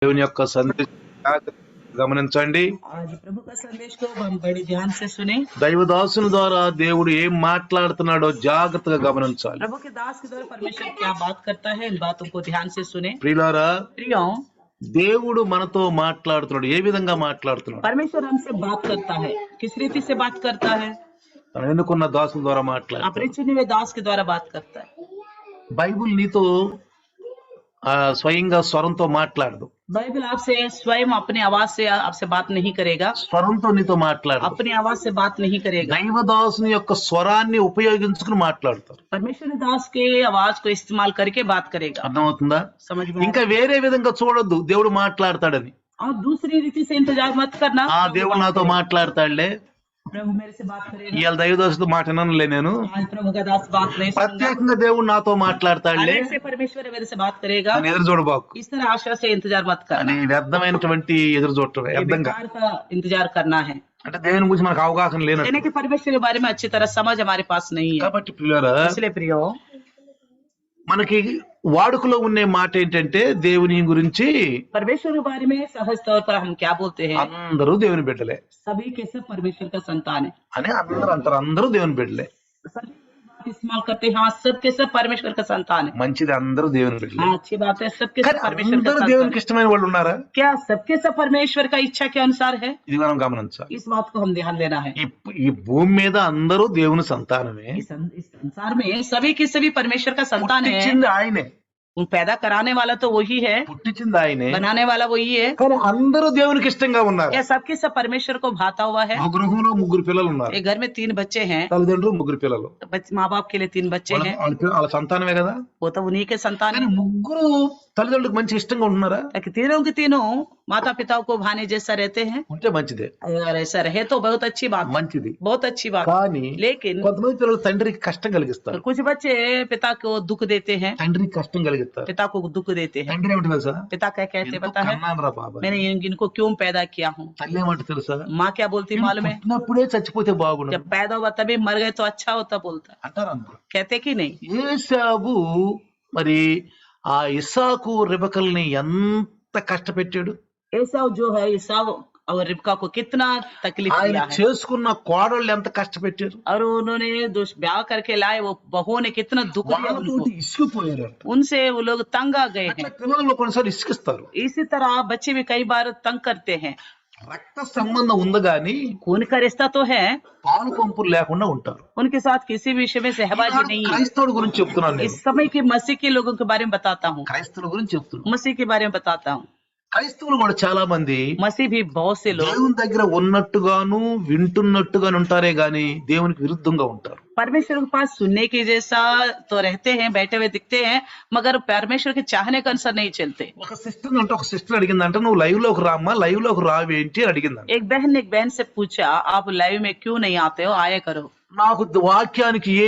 దేవుని యొక్క సందేశం గమనించండి. आज प्रभु का संदेश को हम बड़े ध्यान से सुने। దైవదాసుని ద్వారా దేవుడు ఏం మాట్లాడుతున్నాడో జాగ్రత్తగా గమనించాలి. प्रभु के दास के द्वारा परमेश्वर क्या बात करता है, इन बातों को ध्यान से सुने। ప్రియులారా, प्रियों, దేవుడు మనతో మాట్లాడుతున్నాడు. ఏ విధంగా మాట్లాడుతున్నాడు? परमेश्वर हमसे बात करता है। किस रीति से बात करता है? తను ఎన్నుకున్న దాసుల ద్వారా మాట్లాడుతాడు. अपने चुने हुए दास के द्वारा बात करता है। బైబిల్ నీతో స్వయంగా స్వరంతో మాట్లాడదు. बाइबल आपसे स्वयं अपनी आवाज से आपसे बात नहीं करेगा, స్వరంతో నీతో మాట్లాడదు. अपनी आवाज से बात नहीं करेगा। దైవదాసుని యొక్క స్వరాన్ని ఉపయోగించుకుని మాట్లాడతారు. परमेश्वर दास के आवाज को इस्तेमाल करके बात करेगा। అర్థమవుతుందా? समझ में ఇంకా వేరే విధంగా చూడొద్దు దేవుడు మాట్లాడతాడని. और दूसरी रीति से इंतजार मत करना। దేవుడు నాతో మాట్లాడతాడులే, प्रभु मेरे से बात करेगा। ఇవాళ దైవదాసుతో మాట విననులే నేను, आज प्रभु का दास बात नहीं सुनेगा। ప్రత్యేకంగా దేవుడు నాతో మాట్లాడతాడులే अलग से परमेश्वर मेरे से बात करेगा। అని ఎదురు చూడబాకు. इस तरह आशा से इंतजार मत అని करना। వ్యర్థమైనటువంటి ఎదురు చూడటం ये వ్యర్థంగా. बेकार का इंतजार करना है, అంటే దేవుని గురించి మనకు అవగాహన లేనట్టు. यानी कि परमेश्वर के बारे में अच्छी तरह समझ हमारे पास नहीं है। కాబట్టి పిల్లరా, इसलिए प्रियो, మనకి వాడుకలో ఉండే మాట ఏంటంటే దేవుని గురించి परमेश्वर के बारे में सहज तौर पर हम क्या बोलते हैं? అందరూ దేవుని బిడ్డలే सभी के सब परमेश्वर का संतान है। అని అందరూ అంటారు. అందరూ దేవుని బిడ్డలే. सभी बात इस्तेमाल करते हैं, हाँ सब के सब परमेश्वर का संतान है। మంచిది, అందరూ దేవుని బిడ్డలే. हाँ अच्छी बात है, सबके सब కానీ परमेश्वर का అందరూ संतान దేవునికి है। ఇష్టమైన వాళ్ళు ఉన్నారా? क्या सबके सब परमेश्वर का इच्छा के अनुसार है? ఇది మనం గమనించాలి. इस बात को हम ध्यान देना है। ఈ భూమి మీద అందరూ దేవుని సంతానమే. इस संसार में सभी के सभी परमेश्वर का संतान है। పుట్టించింది ఆయనే, उन पैदा कराने वाला तो वही है, పుట్టించింది ఆయనే, बनाने वाला वही है। కానీ అందరూ దేవునికి ఇష్టంగా ఉన్నారు. क्या सबके सब परमेश्वर को भाता हुआ है? ఒక గృహంలో ముగ్గురు పిల్లలు ఉన్నారు. एक घर में 3 बच्चे हैं, తల్లిదండ్రులు ముగ్గురు పిల్లలు. माँ बाप के लिए 3 बच्चे हैं, వాళ్ళ సంతానమే కదా. वो तो उन्हीं के संतान కానీ है। ముగ్గురు తల్లిదండ్రులకు మంచి ఇష్టంగా ఉంటున్నారా? ताकि तीनों के तीनों माता पिता को भाने जैसा रहते हैं। ఉంటే మంచిదే, अगर ऐसा रहे तो बहुत अच्छी बात, మంచిది. बहुत अच्छी बात। కానీ लेकिन కొంతమంది పిల్లలు తండ్రికి కష్టం కలిగిస్తారు. कुछ बच्चे पिता को दुख देते हैं, తండ్రికి కష్టం కలిగిస్తారు. पिता को दुख देते हैं। తండ్రి ఏమిటి తెలుసా? पिता क्या कहते ఎందుకు पता है? కన్నానురా బాబా. मैंने इनको क्यों पैदा किया हूँ? తల్లి ఏమంటే తెలుసా? माँ क्या बोलती मालूम है? పుట్టినప్పుడే చచ్చిపోతే బాగుండు जब पैदा हुआ तभी मर गए तो अच्छा होता बोलता, అంటారు అందరూ. कहते कि नहीं? ఏశావు మరి ఆ ఇస్సాకు రెబెకల్ని ఎంత కష్టపెట్టాడు. ऐसा जो है ईसाव और रिबका को कितना तकलीफ ఆయన दिया है, చేసుకున్న కోడళ్ళు ఎంత కష్టపెట్టారు. और उन्होंने जो ब्याह करके लाए वो बहुओं ने कितना दुख दिया उनको, వాళ్ళతోటి ఇసుకుపోయారు. उनसे वो लोग तंग आ गए అట్లా हैं। పిల్లలు కొన్నిసార్లు ఇసుకిస్తారు. इसी तरह बच्चे भी कई बार तंग करते हैं। రక్త సంబంధం ఉంది గాని खून का रिश्ता तो है, పాలు పంపులు లేకుండా ఉంటారు. उनके साथ किसी भी विषय में सहभागी नहीं है। క్రైస్తవుల గురించి చెప్తున్నాను నేను. इस समय के मसीह के लोगों के बारे में बताता हूँ, క్రైస్తవుల గురించి చెప్తున్నాను. मसीह के बारे में बताता हूँ। క్రైస్తవులు కూడా చాలా మంది मसीह भी बहुत से लोग దేవుని దగ్గర ఉన్నట్టుగాను వింటున్నట్టుగాను ఉంటారే గాని దేవునికి విరుద్ధంగా ఉంటారు. परमेश्वर के पास सुनने के जैसा तो रहते हैं, बैठे हुए दिखते हैं, मगर परमेश्वर के चाहने के अनुसार नहीं चलते। ఒక సిస్టర్ అంటే ఒక సిస్టర్ అడిగిందంట, నువ్వు లైవ్ లోకి రామ్మా, లైవ్ లోకి రావేంటి అని అడిగిందంట. एक बहन ने एक बहन से पूछा, आप लाइव में क्यों नहीं आते हो, आया करो। నాకు వాక్యానికి ఏ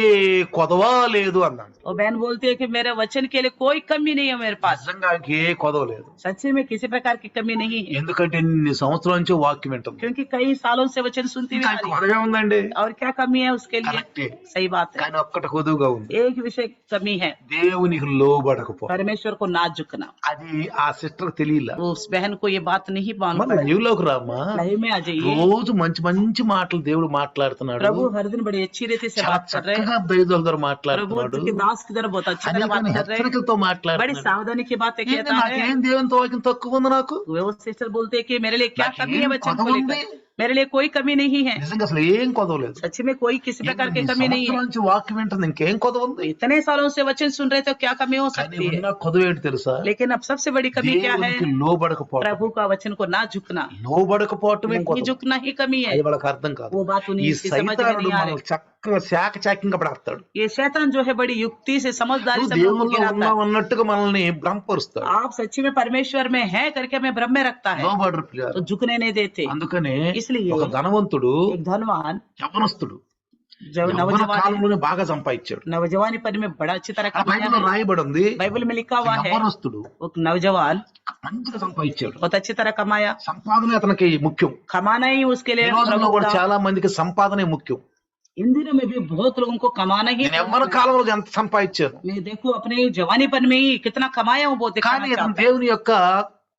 కొదవా లేదు అన్నాడు. और बहन बोलती है कि मेरे वचन के लिए कोई कमी नहीं है मेरे पास, నిజంగా ఆయనకి ఏ కొదవ లేదు. सच्ची में किसी प्रकार की कमी नहीं है, ఎందుకంటే ఇన్ని సంవత్సరాల నుంచి వాక్యం వింటుంది. क्योंकि कई सालों से वचन सुनती हुई ఇంకా आ रही है। కొదవే ఉందండి. और क्या कमी है उसके लिए? కరెక్టే, सही बात है, కానీ ఒక్కటి కొదువుగా ఉంది. एक विषय कमी है, దేవునికి లోబడకపో. परमेश्वर को ना झुकना। అది ఆ సిస్టర్ తెలియలా. वो उस बहन को ये बात नहीं मालूम మన पड़ा। లైవ్ లోకి రామ్మా, लाइव में आ जाइए, రోజు మంచి మంచి మాటలు దేవుడు మాట్లాడుతున్నాడు. प्रभु हर दिन बड़ी अच्छी रीति से చాలా बात कर रहे हैं। చక్కగా దైవజనుల ద్వారా प्रभु మాట్లాడుతున్నాడు. के दास की तरह बहुत अच्छी तरह అనేక बात कर रहे हैं, హెచ్చరికలతో बड़ी మాట్లాడుతున్నాడు. सावधानी की बातें कहता है। నాకేం దేవునితో వాక్యం తక్కువ ఉంది నాకు. वो सिस्टर बोलते हैं कि मेरे लिए क्या नाकी कमी है वचन को कदम लेकर, में। मेरे लिए कोई कमी नहीं है, నిజంగా అసలు ఏం కొదవలేదు. सच में कोई किसी प्रकार की कमी नहीं है। నుంచి వాక్యం వింటుంది, ఇంకేం కొదవ ఉంది. इतने सालों से वचन सुन रहे थे, क्या कमी हो కానీ सकती है? ఉన్న కొదవ ఏంటి తెలుసా? लेकिन अब सबसे बड़ी कमी क्या है? దేవునికి లోబడకపోవడం. प्रभु का वचन को ना झुकना, లోబడకపోవటమే नहीं కొదవ. झुकना ही कमी है। అది వాళ్ళకి అర్థం కాదు. वो बात ఈ उन्हीं की समझ में సైతానుడు नहीं आ మనం रही। చక్కగా శాఖచాక్యంగా పడతాడు. ये शैतान जो है बड़ी युक्ति से, समझदारी నువ్వు से हम लोगों को దేవుల్లో गिराता है। ఉన్నావు అన్నట్టుగా మనల్ని భ్రమపరుస్తాడు. आप सच्ची में परमेश्वर में है करके हमें भ्रम में रखता है, లోబడరు ప్రియులారా. तो झुकने नहीं देते। అందుకనే इसलिए ఒక ధనవంతుడు एक धनवान యవనస్తుడు जब యవ్వన नौजवान కాలంలోనే బాగా సంపాదించాడు. नौजवानी पद में बड़ा अच्छी तरह ఆ कमाया బైబిల్లో है। రాయబడి ఉంది, बाइबल में लिखा हुआ है, యవనస్తుడు एक नौजवान మంచిగా సంపాదించాడు. बहुत अच्छी तरह कमाया। సంపాదన అతనికి ముఖ్యం. कमाना ही उसके ఈ लिए రోజుల్లో प्रभु కూడా का। చాలా మందికి సంపాదనే ముఖ్యం. इन दिनों में भी बहुत लोगों को कमाना ही, నేను యవ్వన కాలంలో ఎంత సంపాదించాను, मैं देखो अपने जवानीपन में ही कितना कमाया हूँ वो दिखाना కానీ అతను चाहता है। దేవుని యొక్క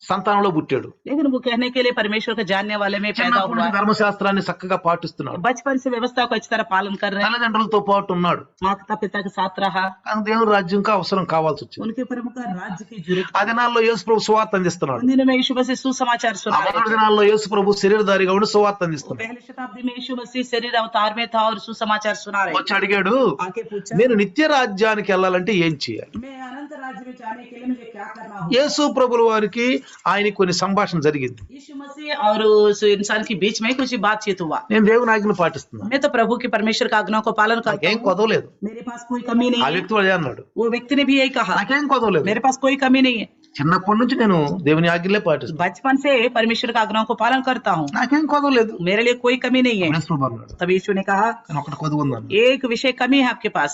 సంతానంలో పుట్టాడు. लेकिन वो कहने के लिए परमेश्वर को जानने वाले में पैदा చిన్నప్పటి हुआ నుంచి ధర్మశాస్త్రాన్ని చక్కగా పాటిస్తున్నాడు. बचपन से व्यवस्था को अच्छी तरह पालन कर रहे हैं తల్లిదండ్రులతో పాటు ఉన్నాడు. माता पिता के साथ रहा కానీ దేవుని రాజ్యంగా అవసరం కావాల్సి వచ్చింది. उनके प्रमुख राज्य की जरूरत ఆ దినాల్లో యేసు ప్రభు సువార్త అందిస్తున్నాడు. उन दिनों में यीशु मसीह सुसमाचार ఆ सुना रहे మొదటి थे। దినాల్లో యేసు ప్రభు శరీరధారిగా ఉండి సువార్త అందిస్తున్నాడు. पहली शताब्दी में यीशु मसीह शरीर अवतार में था और सुसमाचार सुना रहे వచ్చి అడిగాడు, आके पूछा నేను నిత్య రాజ్యానికి వెళ్ళాలంటే ఏం చేయాలి? मैं अनंत राज्य में जाने के लिए मुझे क्या करना होगा? యేసు ప్రభుల వారికి ఆయనకి కొన్ని సంభాషణ జరిగింది. यीशु मसीह और उस इंसान के बीच में कुछ बातचीत हुआ। నేను దేవుని ఆజ్ఞను పాటిస్తున్నాను, मैं तो प्रभु की परमेश्वर का आज्ञा को पालन करता నాకేం हूँ, కొదవలేదు. मेरे पास कोई कमी नहीं ఆ है। వ్యక్తి వాడు అన్నాడు, वो व्यक्ति ने भी यही कहा, నాకేం కొదవలేదు, मेरे पास कोई कमी नहीं है। చిన్నప్పటి నుంచి నేను దేవుని ఆజ్ఞలే పాటిస్తాను, बचपन से परमेश्वर का आज्ञा को पालन करता हूँ, నాకేం కొదవలేదు. मेरे लिए कोई कमी नहीं है। యేసు ప్రభు అన్నాడు, तब यीशु ने कहा, కానీ ఒకటి కొదువు ఉందన్నాడు. एक विषय कमी है आपके पास,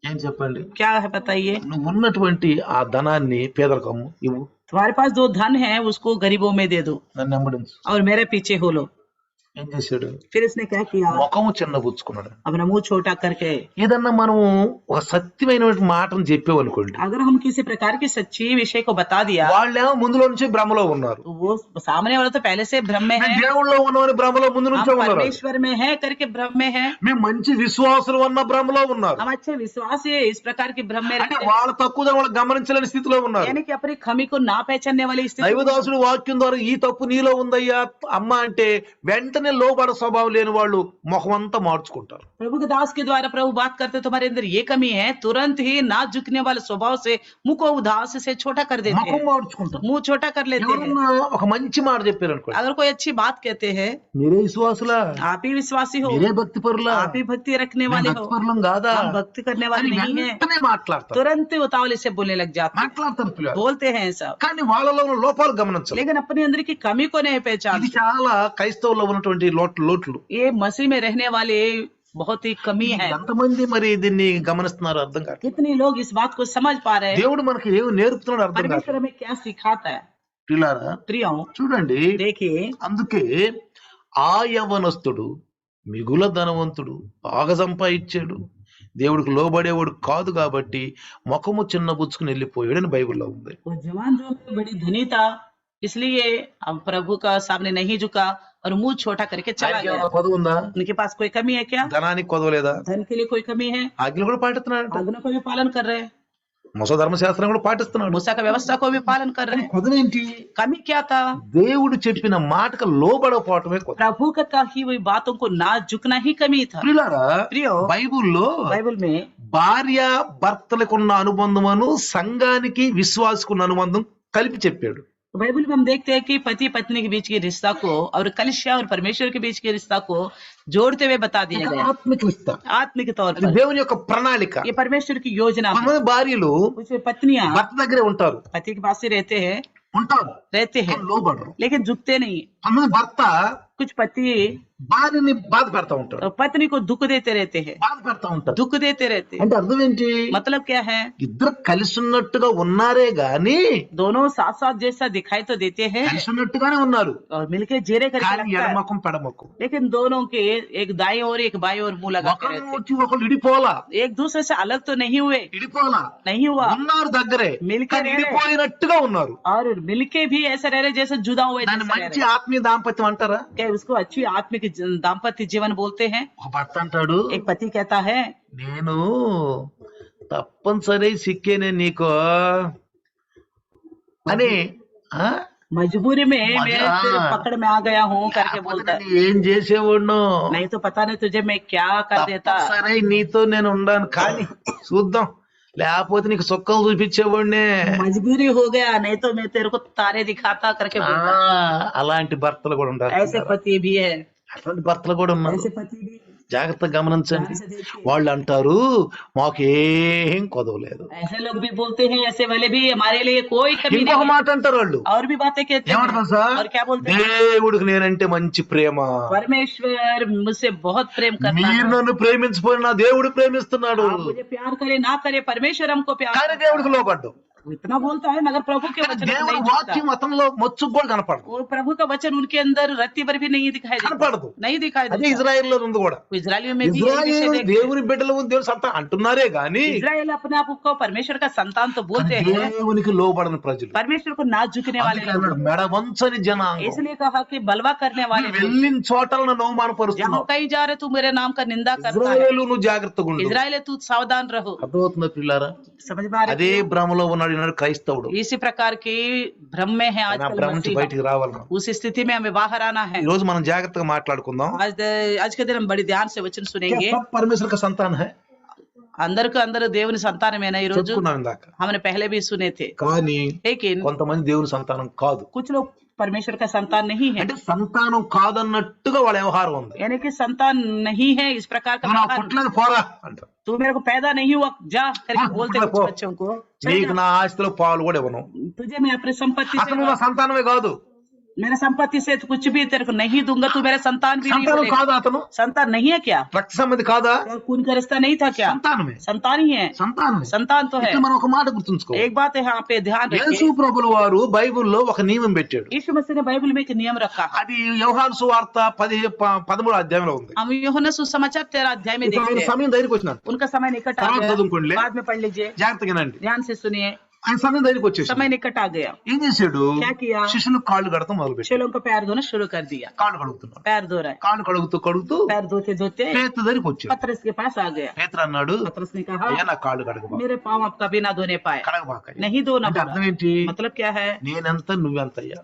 ఏం చెప్పండి? क्या है बताइए? నువ్వు ఉన్నటువంటి ఆ ధనాన్ని పేదలకు అమ్ము, ఇవ్వు, तुम्हारे पास जो धन है उसको गरीबों में दे दो నన్ను వెంబడించు. और मेरे पीछे हो लो। ఏం చేశాడు? फिर इसने क्या किया? ముఖము చిన్నబుచ్చుకున్నాడు. अपना मुंह छोटा करके, ఏదన్నా మనము ఒక సత్యమైనటువంటి మాటను చెప్పామనుకోండి, अगर हम किसी प्रकार की सच्ची विषय को बता दिया వాళ్ళేమో ముందులో నుంచి భ్రమలో ఉన్నారు. तो वो सामने वाला तो पहले से भ्रम में है, మేము దేవుళ్ళలో ఉన్నామని భ్రమలో ముందు నుంచే हम ఉన్నారు. परमेश्वर में है करके भ्रम में है, మేము మంచి విశ్వాసులు అన్న భ్రమలో ఉన్నారు. हम अच्छे विश्वास है इस प्रकार की भ्रम में అంటే रहते हैं। వాళ్ళ తక్కువ వాళ్ళు గమనించలేని స్థితిలో ఉన్నారు. यानी कि अपनी खमी को ना पहचानने वाली स्थिति। దైవదాసుడు వాక్యం ద్వారా ఈ తప్పు నీలో ఉందయ్యా అమ్మ అంటే వెంటనే లోబడ స్వభావం లేని వాళ్ళు ముఖం అంతా మార్చుకుంటారు. प्रभु के दास के द्वारा प्रभु बात करते तुम्हारे अंदर ये कमी है, तुरंत ही ना झुकने वाले स्वभाव से मुंह को उदास से छोटा कर देते ముఖం हैं, మార్చుకుంటారు. मुंह छोटा कर लेते हैं। ఎవరన్నా ఒక మంచి మాట చెప్పారు అనుకోండి, अगर कोई अच्छी बात कहते हैं, మీరే విశ్వాసులా, आप ही विश्वासी हो, మీరే భక్తి పరులా, आप ही भक्ति रखने మేము वाले భక్తి हो, పరులం కాదా हम भक्ति करने అని वाले नहीं है, వెంటనే మాట్లాడతారు. तुरंत उतावले से बोलने लग जाते हैं, మాట్లాడతారు పిల్లలు. बोलते हैं सब, కానీ వాళ్ళలో ఉన్న లోపాలు గమనించాలి. लेकिन अपने अंदर की कमी को नहीं ఇది पहचानते। చాలా క్రైస్తవుల్లో ఉన్నటువంటి లోట్లు. ये मसीह में रहने वाले बहुत ही कमी है। ఎంతమంది మరి దీన్ని గమనిస్తున్నారు అర్థం కాదు. कितने लोग इस बात को समझ पा रहे हैं? దేవుడు మనకి ఏమి నేర్పుతున్నాడు అర్థం కాదు. परमेश्वर हमें क्या सिखाता है? పిల్లారా प्रियों, చూడండి, देखिए, అందుకే ఆ యవనస్తుడు మిగుల ధనవంతుడు బాగా సంపాదించాడు, దేవుడికి లోబడేవాడు కాదు కాబట్టి ముఖము చిన్నబుచ్చుకుని వెళ్ళిపోయాడని బైబిల్లో ఉంది. वो जवान जो है बड़ी धनी था, इसलिए अब प्रभु का सामने नहीं झुका और मुंह छोटा करके चला ఆయనకి गया। ఏమైనా కొదవ ఉందా? उनके पास कोई कमी है क्या? ధనానికి కొదవలేదా? धन के लिए कोई कमी है? ఆజ్ఞలు కూడా పాటిస్తున్నాడు, आज्ञा को भी पालन कर रहे हैं, మోస ధర్మశాస్త్రం కూడా పాటిస్తున్నాడు. मूसा का व्यवस्था को भी पालन कर रहे हैं। కొదవేంటి? कमी क्या था? దేవుడు చెప్పిన మాటకు లోబడకపోవటమే కొదవ. प्रभु का कही हुई बातों को ना झुकना ही कमी था। ప్రియులారా, प्रियो, బైబిల్లో बाइबल में భార్య భర్తలకున్న అనుబంధమును సంఘానికి విశ్వాసకున్న అనుబంధం కలిపి చెప్పాడు. तो बाइबल में हम देखते हैं कि पति पत्नी के बीच के रिश्ता को और कलिसिया और परमेश्वर के बीच के रिश्ता को जोड़ते हुए बता दिया गया ఆత్మిక విస్త, आत्मिक तौर అది पर। దేవుని యొక్క ప్రణాళిక. ये परमेश्वर की योजना है। కొంతమంది భార్యలు कुछ पत्नियां భర్త దగ్గరే ఉంటారు पति के पास ही रहते हैं కానీ లోబడరు. लेकिन झुकते नहीं। కొంతమంది భర్త कुछ पति భార్యని బాధ పెడతా ఉంటారు, पत्नी को दुख देते रहते हैं, బాధ పెడతా ఉంటారు. दुख देते रहते हैं। అంటే అర్థం ఏంటి? मतलब क्या है? ఇద్దరు కలిసి ఉన్నట్టుగా ఉన్నారే గాని, दोनों साथ साथ जैसा दिखाई तो देते हैं కలిసి ఉన్నట్టుగానే ఉన్నారు और मिलके जेरे करके కానీ लगता है, ఎడమకం పెడమకం. लेकिन दोनों के एक दाएं और एक बाएं और मुंह लगाते ఒకరు रहते వచ్చి ఒకరు ఇడిపోలా, हैं। एक दूसरे से अलग तो नहीं हुए, ఇడిపోలా, नहीं हुआ, ఉన్నారు దగ్గరే మిలికి కానీ వేరే. ఇడిపోయినట్టుగా ఉన్నారు. और मिलके भी ऐसा रह रहे जैसे जुदा हुए దాన్ని जैसे रह మంచి रहे। ఆత్మీయ దాంపత్యం అంటారా? क्या उसको अच्छी आत्मिक दाम्पत्य जीवन बोलते हैं? ఒక భర్త అంటాడు, एक पति कहता है, నేను తప్పనిసరి సిక్కేనే నీకు అని, ఆ? मजबूरी में मैं मजा- तेरे पकड़ में आ गया हूँ करके లేకపోతే बोलता है। నేను ఏం చేసేవాడును, नहीं तो पता नहीं तुझे मैं क्या कर देता। సరే నీతో నేను ఉండాను కానీ చూద్దాం, లేకపోతే నీకు సుక్కలు చూపించేవాడినే. मजबूरी हो गया, नहीं तो मैं तेरे को तारे दिखाता करके ఆ, बोलता है। అలాంటి భర్తలు కూడా ఉండాలి. ऐसे पति भी है, అట్లాంటి భర్తలు కూడా ఉన్నారు. ऐसे पति भी జాగ్రత్తగా గమనించండి. ऐसे देखिए। వాళ్ళు అంటారు మాకేం కొదవలేదు. ऐसे लोग भी बोलते हैं, ऐसे वाले भी हमारे लिए कोई कमी ఇంకొక नहीं। మాట అంటారు వాళ్ళు, और भी बातें कहते ఏమంటారు हैं। సార్? और क्या बोलते हैं? దేవుడికి నేనంటే మంచి ప్రేమ, परमेश्वर मुझसे बहुत प्रेम करता మీరు है। నన్ను ప్రేమించపోయినా దేవుడు ప్రేమిస్తున్నాడు. आप मुझे प्यार करे ना करे, परमेश्वर हमको प्यार కానీ करता है। దేవుడికి లోబడ్డం. वो इतना बोलता है मगर प्रभु के కానీ वचन को దేవుని नहीं झुकता। వాక్యం అతనిలో మచ్చుకు కూడా కనపడదు वो प्रभु का वचन उनके अंदर रत्ती भर भी नहीं दिखाई देता, కనపడదు नहीं दिखाई అదే देता। ఇజ్రాయెల్ లో ఉంది కూడా इजराइलियों में भी यही विषय ఇజ్రాయేలు देखते हैं। దేవుని బిడ్డలు దేవుని సంతానం అంటున్నారే గాని इजराइल अपने आप को परमेश्वर का संतान तो बोलते हैं, దేవునికి లోబడని ప్రజలు परमेश्वर को ना झुकने वाले అందుకే लोग। అన్నాడు మెడ వంచని జనాంగం इसलिए कहा कि बलवा करने वाले నువ్వు लोग, వెళ్ళిన చోటల నన్ను जहाँ అవమానపరుస్తున్నావు कहीं जा रहे तू मेरे नाम का निंदा करता है। ఇజ్రాయేలు నువ్వు జాగ్రత్తగా ఉండు इजराइल तू सावधान रहो। అర్థమవుతుందా పిల్లారా समझ में आ रहा అదే है? భ్రమలో ఉన్నాడు ఈనాడు క్రైస్తవుడు इसी प्रकार की भ्रम में है ఆయన ఆ आजकल భ్రమ నుంచి मसीहा। బయటికి రావాలి మనం. उस स्थिति में हमें बाहर आना है। ఈ రోజు మనం జాగ్రత్తగా మాట్లాడుకుందాం आज के दिन हम बड़ी ध्यान से वचन सुनेंगे। सब परमेश्वर का संतान है अंदर को अंदर దేవుని సంతానమేనా ఈ రోజు? చెప్పుకున్నాం ఇందాక हमने पहले भी सुने थे, కానీ लेकिन కొంతమంది దేవుని సంతానం కాదు कुछ लोग परमेश्वर का संतान नहीं है, అంటే సంతానం కాదన్నట్టుగా వాళ్ళ వ్యవహారం ఉంది यानी कि संतान नहीं है इस प्रकार का నా व्यवहार। పుట్టినది పోరా అంటారు तू मेरे को पैदा नहीं हुआ जा करके हाँ, बोलते मतलब कुछ वो- बच्चों को, चल నీకు जा, నా ఆస్తిలో పాలు కూడా ఇవ్వను तुझे मैं अपनी संपत्ति అసలు నా से, సంతానమే కాదు मेरे संपत्ति से कुछ भी तेरे को नहीं दूंगा, तू मेरा संतान भी नहीं సంతానం बोलेगा। కాదా అతను संतान नहीं है क्या? రక్త సంబంధి కాదా क्या खून का रिश्ता नहीं था क्या? సంతానమే संतान ही है, సంతానమే संतान तो है। ఇక్కడ మనం ఒక మాట గుర్తుంచుకో एक बात है यहाँ पे ध्यान యేసు रखिए, ప్రభుల వారు బైబిల్లో ఒక నియమం పెట్టాడు यीशु मसीह ने बाइबल में एक नियम रखा है। అది యోహాను సువార్త 13 अध्याయంలో ఉంది हम यूहन्ना सुसमाचार 13 अध्याय में ఇప్పుడు ఆయన देखते हैं। సమయం దగ్గరికి వచ్చినాను उनका समय निकट आ తర్వాత गया, చదువుకోండి बाद में पढ़ लीजिए, జాగ్రత్తగా వినండి ध्यान से सुनिए। ఆయన సమయం దగ్గరికి వచ్చేసి समय निकट आ गया, ఏం చేశాడు क्या किया? శిష్యులు కాళ్ళు కడతాం మొదలు పెట్టాడు चेलों को पैर धोना शुरू कर दिया। కాళ్ళు కడుగుతున్నాడు पैर धो रहा है, కాళ్ళు కడుగుతూ पैर धोते धोते పేతురు దగ్గరికి వచ్చాడు पतरस के पास आ गया। పేతురు అన్నాడు पतरस ने कहा అయ్యా నా కాళ్ళు కడగబా मेरे पाँव आप कभी ना धोने पाए, కడగబాక नहीं धोना అంటే पड़ा। అర్థం ఏంటి मतलब क्या है? నేనెంత నువ్వెంత అయ్యా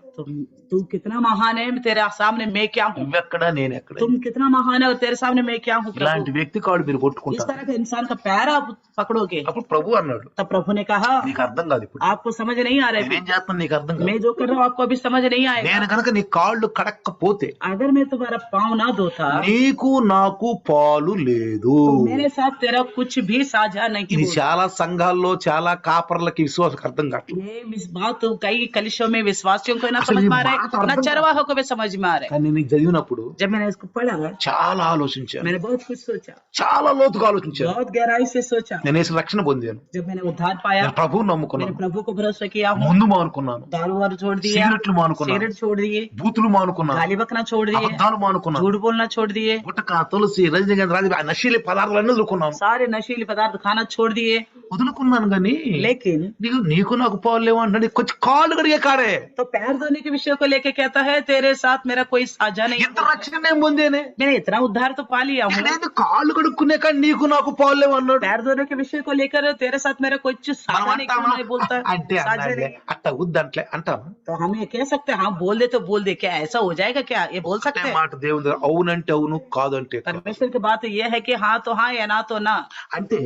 तू कितना महान है, तेरे सामने मैं क्या हूँ? నువ్వెక్కడ నేనెక్కడ तुम कितना महान है और तेरे सामने मैं क्या हूँ ఇలాంటి प्रभु? వ్యక్తి కాళ్ళు మీరు इस కొట్టుకుంటారు तरह के इंसान का पैर आप पकड़ोगे। అప్పుడు ప్రభు అన్నాడు तब प्रभु ने कहा నీకు అర్థం కాదు ఇప్పుడు आपको समझ नहीं आ रहा है, నేనేం చేస్తాను నీకు అర్థం కాదు मैं जो कर रहा हूँ आपको अभी समझ नहीं आएगा। నేను కనుక నీ కాళ్ళు కడక్కపోతే अगर मैं तुम्हारा पाँव ना धोता నీకు నాకు పాలు లేదు तो मेरे साथ तेरा कुछ भी साझा नहीं ఇది होगा। చాలా సంఘాల్లో చాలా కాపర్లకి విశ్వాసం అర్థం కావట్లేదు ये इस बात तो कई कलिशों में विश्वासियों को ना असल समझ ये में आ रहा बात है, और ना अर्थम- चरवाहों को भी समझ में आ रहा है। కానీ నీకు చదివినప్పుడు जब मैंने इसको पढ़ा చాలా ఆలోచించాను मैंने बहुत कुछ सोचा, చాలా లోతుగా ఆలోచించాను बहुत गहराई से सोचा। నేను యేసు రక్షణ పొందాను जब मैंने उद्धार पाया, నేను ప్రభువుని मैंने నమ్ముకున్నాను प्रभु को भरोसा किया हूँ, ముందు మానుకున్నాను दारू वारू छोड़ दिया, సిగరెట్లు మానుకున్నాను सिगरेट छोड़ दिए, బూతులు మానుకున్నాను गाली बकना छोड़ दिए, అబద్ధాలు మానుకున్నాను झूठ बोलना छोड़ दिए, గుట్టక తులసి రజనీగంధ రాజు ఆ నశీలి పదార్థాలన్నీ వదులుకున్నాను सारे नशीले पदार्थ खाना छोड़ दिए। వదులుకున్నాను కానీ लेकिन నీకు నాకు పాలు లేవు అంటే కొంచెం కాళ్ళు కడిగే కాడే तो पैर धोने के विषय को लेके कहता है तेरे साथ मेरा कोई साझा नहीं। ఇంత రక్షణ ఏం పొందేనే मैंने इतना उद्धार तो पा लिया हूँ, ఇక్కడేంది కాళ్ళు కడుక్కునే కానీ నీకు నాకు పాలు లేవు అన్నాడు पैर धोने के विषय को लेकर तेरे साथ मेरा कुछ మనం साझा नहीं, क्यों అంటామా? नहीं बोलता? అంటే साझा అన్నాడులే नहीं। అట్ట వద్దంట్లే అంటామా तो हम ये कह सकते हैं हाँ बोल दे तो बोल दे, क्या ऐसा हो जाएगा क्या? ये बोल सकते అట్టే हैं? మాట దేవుని దగ్గర అవునంటే అవును కాదంటే కాదు. परमेश्वर की बात ये है कि हाँ तो हाँ या ना तो ना। అంటే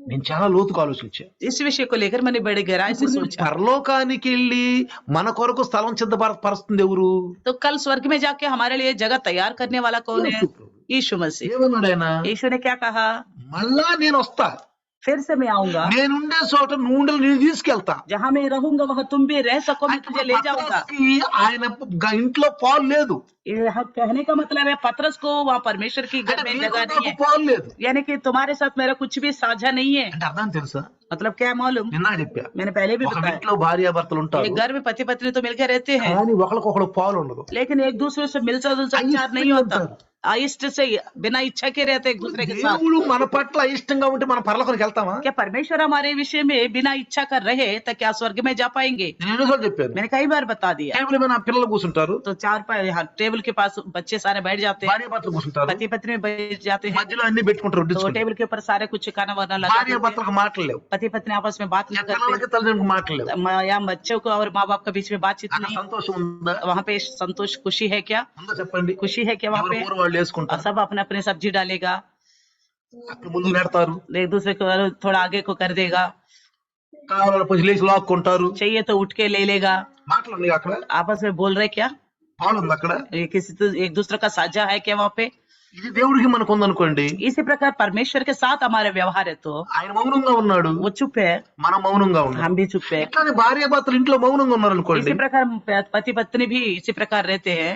నేను చాలా లోతుగా ఆలోచించా इस विषय को लेकर मैंने बड़ी गहराई से सोचा। పరలోకానికి వెళ్ళి మన కొరకు స్థలం సిద్ధపరుస్తుంది ఎవరు तो कल स्वर्ग में जाके हमारे लिए जगह तैयार करने वाला कौन है? यीशु मसीह। ఏమన్నాడు ఆయన यीशु ने क्या कहा? మళ్ళా నేను వస్తా फिर से मैं आऊंगा, నేనుండే చోట నువ్వు నేను తీసుకెళ్తా जहाँ मैं रहूंगा वहाँ तुम भी रह सको, मैं तुझे ले जाऊंगा। పత్రస్కి ఆయన ఇంట్లో పాలు లేదు ये कहने का मतलब है पतरस को वहाँ परमेश्वर की घर అంటే में నీకు जगह నాకు नहीं है, పాలు లేదు यानी कि तुम्हारे साथ मेरा कुछ भी साझा नहीं है। అంటే అర్థం తెలుసా मतलब क्या मालूम? నిన్న చెప్పా मैंने पहले भी ఒక बताया, ఇంట్లో భార్యాభర్తలు ఉంటారు एक घर में पति पत्नी तो मिलकर रहते हैं, కానీ ఒకరికొకరు పాలు ఉండదు लेकिन एक दूसरे से मिलता जुलता అయిష్టంగా प्यार नहीं होता, ఉంటారు. अइष्ट से बिना इच्छा के रहते एक दूसरे के साथ। దేవుడు మన పట్ల ఇష్టంగా ఉంటే మనం పరలోకానికి వెళ్తామా क्या परमेश्वर हमारे विषय में बिना इच्छा कर रहे तो क्या स्वर्ग में जा पाएंगे? నేను ఎన్నోసార్లు చెప్పాను मैंने कई बार बता दिया। టేబుల్ మీద నా పిల్లలు కూర్చుంటారు तो चार यहाँ टेबल के पास बच्चे सारे बैठ जाते हैं, భార్యాభర్తలు కూర్చుంటారు पति पत्नी बैठ जाते हैं, మధ్యలో అన్ని పెట్టుకుంటారు तो వడ్డించుకుంటారు. टेबल के ऊपर सारे कुछ खाना वाना लगा देते हैं। భార్యాభర్తలకు మాటలు లేవు पति पत्नी आपस में बात नहीं करते, పిల్లలకి తల్లిదండ్రులకు మాటలు లేవు या बच्चों को और माँ बाप के बीच में बातचीत అక్కడ नहीं। సంతోషం ఉందా वहाँ पे संतोष खुशी है क्या? ఉందా చెప్పండి खुशी है क्या वहाँ ఎవరి पे? కూర వాళ్ళు వేసుకుంటారు सब अपने अपने सब्जी डालेगा, అక్కడ ముందు నెడతారు एक दूसरे को थोड़ा आगे को कर देगा, కావాలి కొంచెం లేచి లాక్కుంటారు चाहिए तो उठ के ले लेगा। మాటలు ఉన్నాయి అక్కడ आपस में बोल रहे क्या? పాలు ఉంది అక్కడ ये किसी तो एक दूसरे का साझा है क्या वहाँ पे? ఇది దేవుడికి మనకు ఉందనుకోండి इसी प्रकार परमेश्वर के साथ हमारे व्यवहार है तो ఆయన మౌనంగా ఉన్నాడు वो चुप है, మనం మౌనంగా ఉన్నాం हम भी चुप है। ఇట్లానే భార్యాభర్తలు ఇంట్లో మౌనంగా ఉన్నారు అనుకోండి इसी प्रकार पति पत्नी भी इसी प्रकार रहते हैं।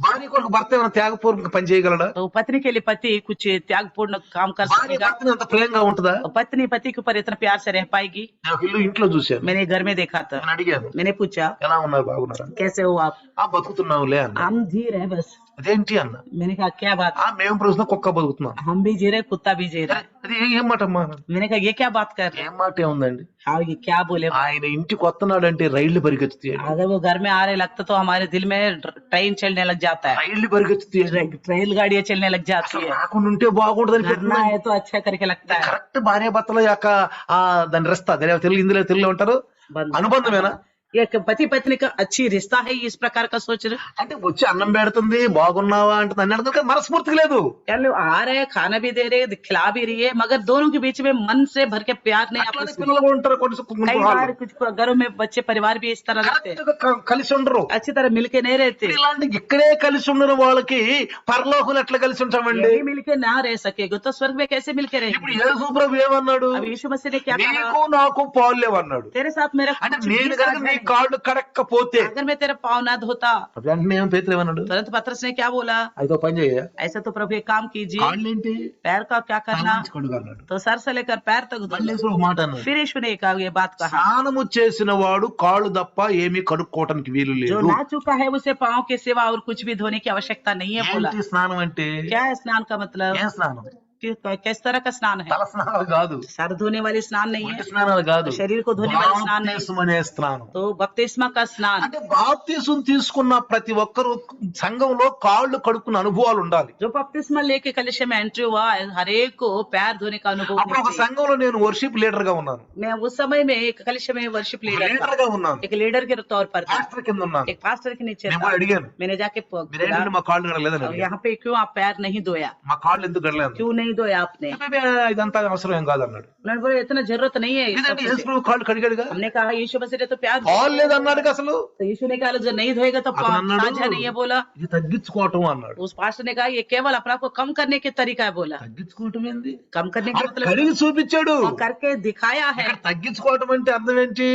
భార్య కొరకు భర్త ఏమైనా త్యాగపూర్వకంగా పని చేయగలడా? तो पत्नी के लिए पति कुछ त्यागपूर्ण काम कर భార్య सकेगा? భర్తని అంత ప్రేమగా ఉంటుందా? तो पत्नी पति के ऊपर इतना प्यार से रह पाएगी? నేను ఒక ఇంట్లో చూశాను, मैंने घर में देखा था, నేను అడిగాను, मैंने पूछा ఎలా ఉన్నారు, బాగున్నారా? कैसे हो आप? బతుకుతున్నావులే అన్న. हम जी रहे हैं बस. అదేంటి అన్న? मैंने कहा क्या बात? మేము ప్రశ్న కుక్క బతుకుతున్నాం. हम भी जी रहे, कुत्ता भी जी रहा है. అది ఏం మాట అమ్మా? मैंने कहा ये क्या बात कर रहे ఏం మాట ఏముందండి? हाँ ये क्या बोले? ఆయన ఇంటికి వస్తున్నాడంటే రైళ్లు పరిగెత్తుతాయి, अगर वो घर में आ रहे लगता तो हमारे दिल में ट्रेन चलने लग जाता है, రైళ్లు పరిగెత్తుతాయి. रेल गाड़ियां चलने लग जाती है. రాకుండా ఉంటే బాగుంటదని करना है तो अच्छा करके लगता है. కరెక్ట్ భార్య భర్తల యొక్క దాని రెస్తా తెలుగు ఇందులో తెలుగులో ఉంటారు అనుబంధమేనా? ये पति पत्नी का अच्छी रिश्ता है, इस प्रकार का सोच रहे. అంటే వచ్చి అన్నం పెడుతుంది బాగున్నావా అంటే అన్ని అడుగుతుంది, మనస్ఫూర్తిగా లేదు. यार लोग आ रहे खाना भी दे रहे, खिला भी रही है, मगर दोनों के बीच में मन से भर के प्यार नहीं. అట్లానే आपस में పిల్లలు కూడా ఉంటారు కొన్ని कई बार कुछ घरों में बच्चे परिवार भी इस तरह रहते हैं, కరెక్ట్ గా కలిసి ఉండరు. अच्छी तरह मिलके नहीं रहते. ఇలాంటి ఇక్కడే కలిసి ఉండరు వాళ్ళకి పరలోకంలో ఎట్లా కలిసి ఉంటామండి? यही मिलके ना रह सकेगा तो स्वर्ग में कैसे मिलके ఇప్పుడు रहेंगे? యేసు ప్రభు ఏమన్నాడు? अब यीशु मसीह ने क्या कहा? నీకు నాకు పాలు లేవన్నాడు. तेरे साथ मेरा అంటే कुछ నేను भी కనుక साथ నీ है. కాళ్ళు కడక్కపోతే अगर मैं तेरा पाँव ना धोता, వెంటనే ఏమో పేతురు ఏమన్నాడు? तुरंत पतरस ने क्या बोला? అయితే పని చేయ, ऐसा तो प्रभु एक काम कीजिए, కాళ్ళు ఏంటి पैर का क्या करना? కడుగు అన్నాడు. तो सर से लेकर पैर तक धो. మళ్ళీ ఒక మాట అన్నాడు, फिर यीशु ने ये बात कहा, స్నానము చేసిన వాడు కాళ్ళు తప్ప ఏమీ కడుక్కోవటానికి వీలు जो లేదు. ना चुका है उसे पाँव के सिवा और कुछ भी धोने की आवश्यकता नहीं है बोला. ఏంటి స్నానం అంటే? क्या है स्नान का मतलब? ఏం స్నానం? किस तरह का स्नान है? తల స్నానాలు కాదు, सर धोने वाली स्नान नहीं ఒంటి है, స్నానాలు కాదు, शरीर को धोने वाला स्नान नहीं. బాప్తిస్మం అనే స్నానం. तो बपतिस्मा का स्नान, అంటే బాప్తిస్మం తీసుకున్న ప్రతి ఒక్కరు సంఘంలో కాళ్ళు కడుక్కున్న అనుభవాలు ఉండాలి. जो बपतिस्मा लेके कलिशे में एंट्री हुआ, हर एक को पैर धोने का अनुभव అప్పుడు ఒక होना चाहिए. సంఘంలో నేను వర్షిప్ లీడర్ గా ఉన్నాను, मैं उस समय में एक कलिशे में वर्शिप लीडर లీడర్ था, గా ఉన్నాను, एक लीडर के तौर पर था, పాస్టర్ కింద ఉన్నాను. एक पास्टर के नीचे నేను था. పోయి అడిగాను, मैंने जाके మీరేంటంటే మా కాళ్ళు కడగలేదని अब అడిగాను. यहाँ पे क्यों आप पैर नहीं धोया? మా కాళ్ళు ఎందుకు కడలేదు? क्यों नहीं धोया आपने? ఇదంతా అవసరం ఏం కాదన్నాడు. उन्होंने बोला इतना जरूरत नहीं है इस सब ఇదంటే कुछ. యేసు ప్రభు కాళ్ళు కడిగాడుగా. हमने कहा यीशु मसीह ने तो प्यार కాళ్ళు లేదన్నాడు అసలు. तो यीशु ने कहा जो नहीं धोएगा तो అతను అన్నాడు, साझा नहीं है बोला. ఇది తగ్గించుకోవటం అన్నాడు. उस पास्टर ने कहा ये केवल अपने आप को कम करने के तरीका है बोला. తగ్గించుకోవటం ఏంది? कम करने का मतलब కడిగి చూపించాడు. वो करके दिखाया है. ఇక్కడ తగ్గించుకోవటం అంటే అర్థం ఏంటి?